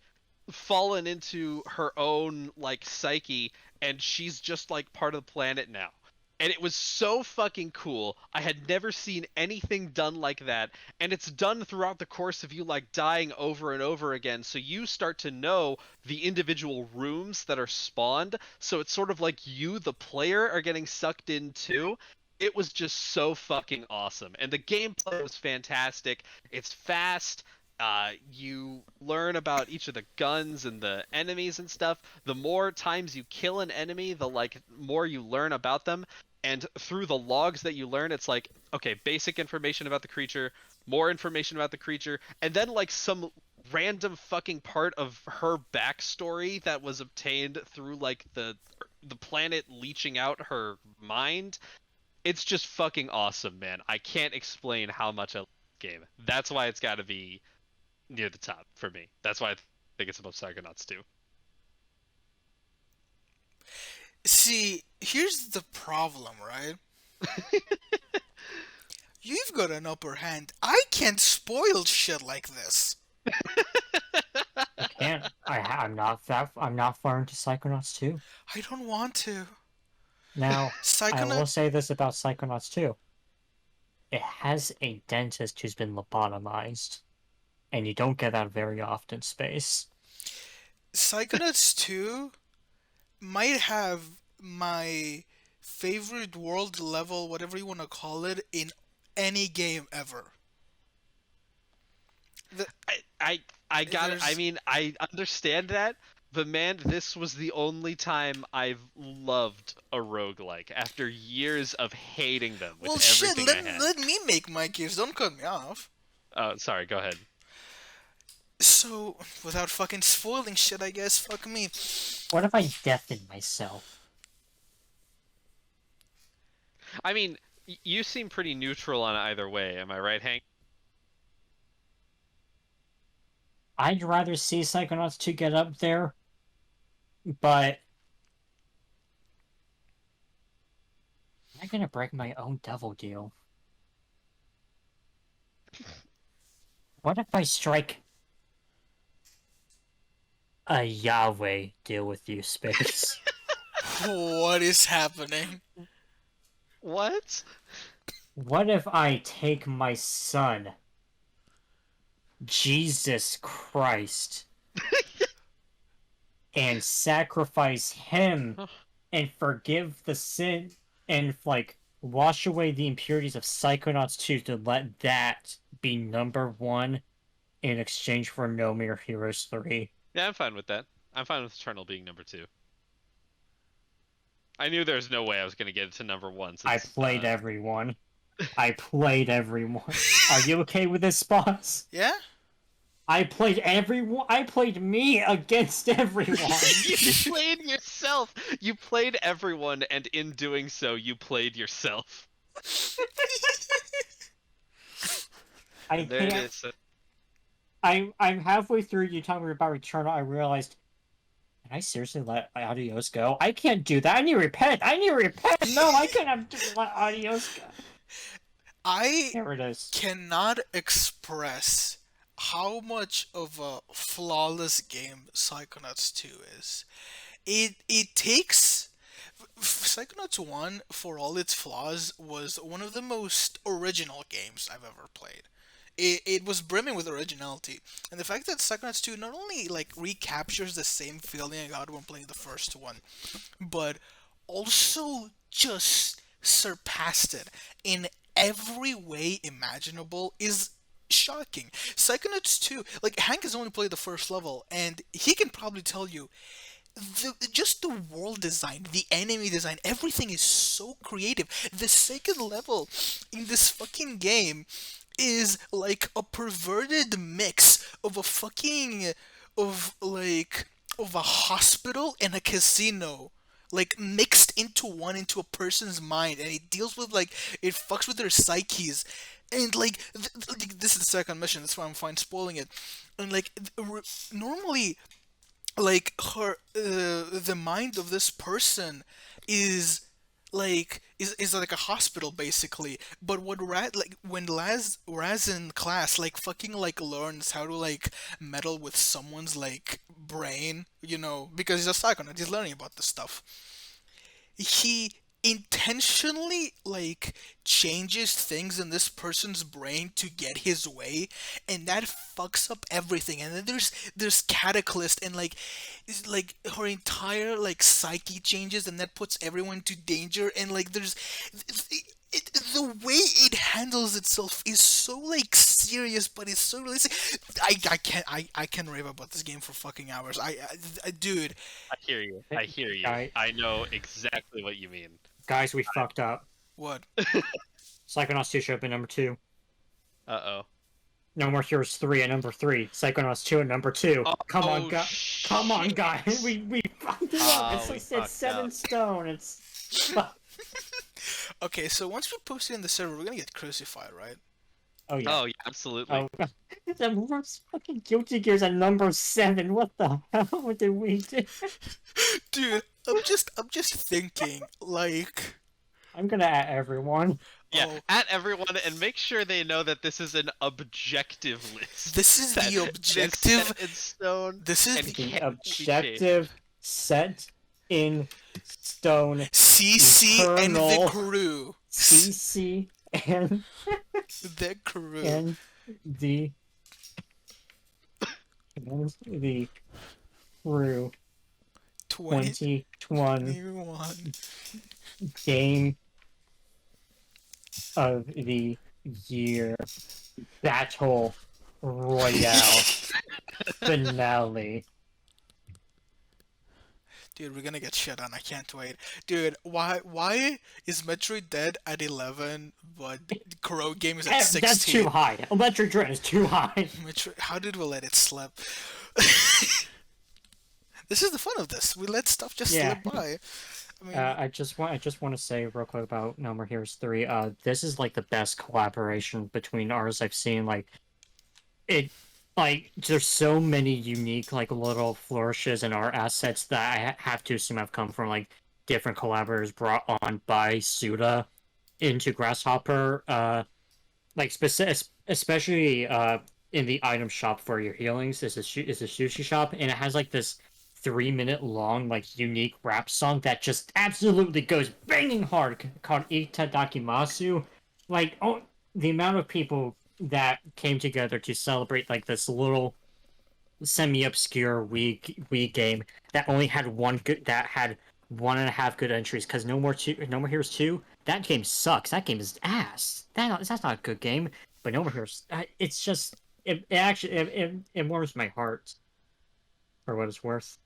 fallen into her own like psyche, and she's just like part of the planet now. And it was so fucking cool. I had never seen anything done like that. And it's done throughout the course of you like dying over and over again. So you start to know the individual rooms that are spawned. So it's sort of like you, the player, are getting sucked in too. It was just so fucking awesome. And the gameplay was fantastic. It's fast. You learn about each of the guns and the enemies and stuff. The more times you kill an enemy, the like more you learn about them. And through the logs that you learn, it's like, okay, basic information about the creature, more information about the creature, and then like some random fucking part of her backstory that was obtained through like the planet leeching out her mind. It's just fucking awesome, man. I can't explain how much I love this game. That's why it's got to be near the top for me. That's why I think it's above Psychonauts 2. See, here's the problem, right? You've got an upper hand. I can't spoil shit like this. I can't. I'm not far into Psychonauts 2. I don't want to. Now, I Psychonaut will say this about Psychonauts 2. It has a dentist who's been lobotomized, and you don't get that very often, Space. Psychonauts 2 might have my favorite world level, whatever you want to call it, in any game ever. The, I got it. I there's mean, I understand that, but man, this was the only time I've loved a roguelike after years of hating them with well, shit. everything I Let had. let me make my case. Don't cut me off. Oh, sorry, go ahead. So, without fucking spoiling shit, I guess. Fuck me. What if I deafen myself? I mean, you seem pretty neutral on either way. Am I right, Hank? I'd rather see Psychonauts 2 get up there, but am I gonna break my own devil deal? What if I strike a Yahweh deal with you, Space? What is happening? What? What if I take my son, Jesus Christ, and sacrifice him and forgive the sin and, like, wash away the impurities of Psychonauts 2 to let that be number one in exchange for No Mere Heroes 3? Yeah, I'm fine with that. I'm fine with Eternal being number 2. I knew there was no way I was gonna get it to number 1 I since played everyone. I played everyone. Are you okay with this, Spots? Yeah? I played everyone. I played me against everyone. you played yourself. You played everyone, and in doing so, you played yourself. I And there it can't. is. I'm halfway through you talking about Returnal. I realized, can I seriously let Adios go? I can't do that. I need to repent. I need to repent. No, I couldn't have just let Adios go. I There it is. cannot express how much of a flawless game Psychonauts 2 is. It takes Psychonauts 1, for all its flaws, was one of the most original games I've ever played. It was brimming with originality, and the fact that Psychonauts 2 not only like recaptures the same feeling I got when playing the first one, but also just surpassed it in every way imaginable is shocking. Psychonauts 2, like Hank has only played the first level, and he can probably tell you just the world design, the enemy design, everything is so creative. The second level in this fucking game is like a perverted mix of a fucking of like of a hospital and a casino, like mixed into one, into a person's mind, and it deals with like it fucks with their psyches. And like this is the second mission, that's why I'm fine spoiling it. And like normally, like her the mind of this person is is like a hospital basically. But what like when Raz in class like fucking like learns how to like meddle with someone's like brain, because he's a psychonaut, he's learning about this stuff. He intentionally like changes things in this person's brain to get his way, and that fucks up everything. And then there's Cataclysm, and like her entire like psyche changes, and that puts everyone to danger. And like the way it handles itself is so like serious, but it's so realistic. I can rave about this game for fucking hours. Dude, I hear you. I hear you. Guy- I know exactly what you mean. Guys, we fucked up. what? Psychonauts 2 should have been number 2. Uh-oh. No More Heroes 3 at number 3. Psychonauts 2 at number 2. Come on, Come on, guys. We fucked it up. We It's fucked set in up. stone. It's... Okay, so once we post it in the server, we're gonna get crucified, right? Oh, yeah. Oh, yeah, absolutely. Oh, the worst fucking Guilty Gear's at number 7. What the hell did we do? Dude, I'm just thinking, like, I'm gonna at everyone. Yeah, oh, at everyone, and make sure they know that this is an objective list. this is That the it is objective. set in stone. This is and the can't The be objective set in stone. CC and the Eternal crew. CC and The crew. and the crew 2021 21. game of the year battle royale finale. Dude, we're gonna get shit on. I can't wait. Dude, why is Metroid Dead at 11, but Crow Game is at 16? That's too high. Electric Dread is too high. Metroid, how did we let it slip? This is the fun of this. We let stuff just slip by. I mean, I just want to say real quick about No More Heroes 3. This is like the best collaboration between ours I've seen. There's so many unique like little flourishes in our assets that I have to assume have come from like different collaborators brought on by Suda into Grasshopper. Especially in the item shop for your healings is a sushi shop, and it has like this 3-minute long like unique rap song that just absolutely goes banging hard called Itadakimasu. Like, oh, the amount of people that came together to celebrate like this little semi-obscure Wii game that only had that had 1.5 good entries, because No More Heroes 2, that game sucks. That game is ass. That's not a good game. But No More Heroes, it's just it actually it warms my heart for what it's worth.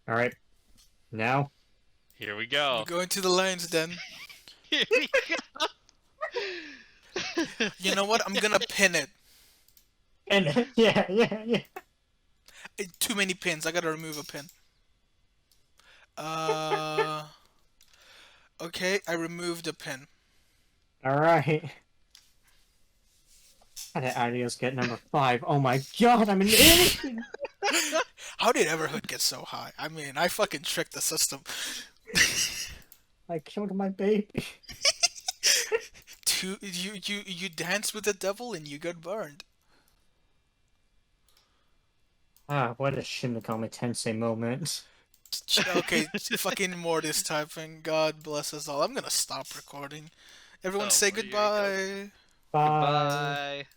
All right, now Here we go. we're going to the lanes then. Here we go. You know what? I'm gonna pin it. and yeah. Too many pins. I gotta remove a pin. Okay, I removed a pin. All right. How did Adios get number 5? Oh my god, I'm an idiot! How did Everhood get so high? I mean, I fucking tricked the system. I killed my baby. You danced with the devil and you got burned. Ah, what a Shin Megami Tensei moment. Okay, fucking Mortis typing. God bless us all. I'm gonna stop recording. Everyone Oh, say here you goodbye. Bye. Goodbye.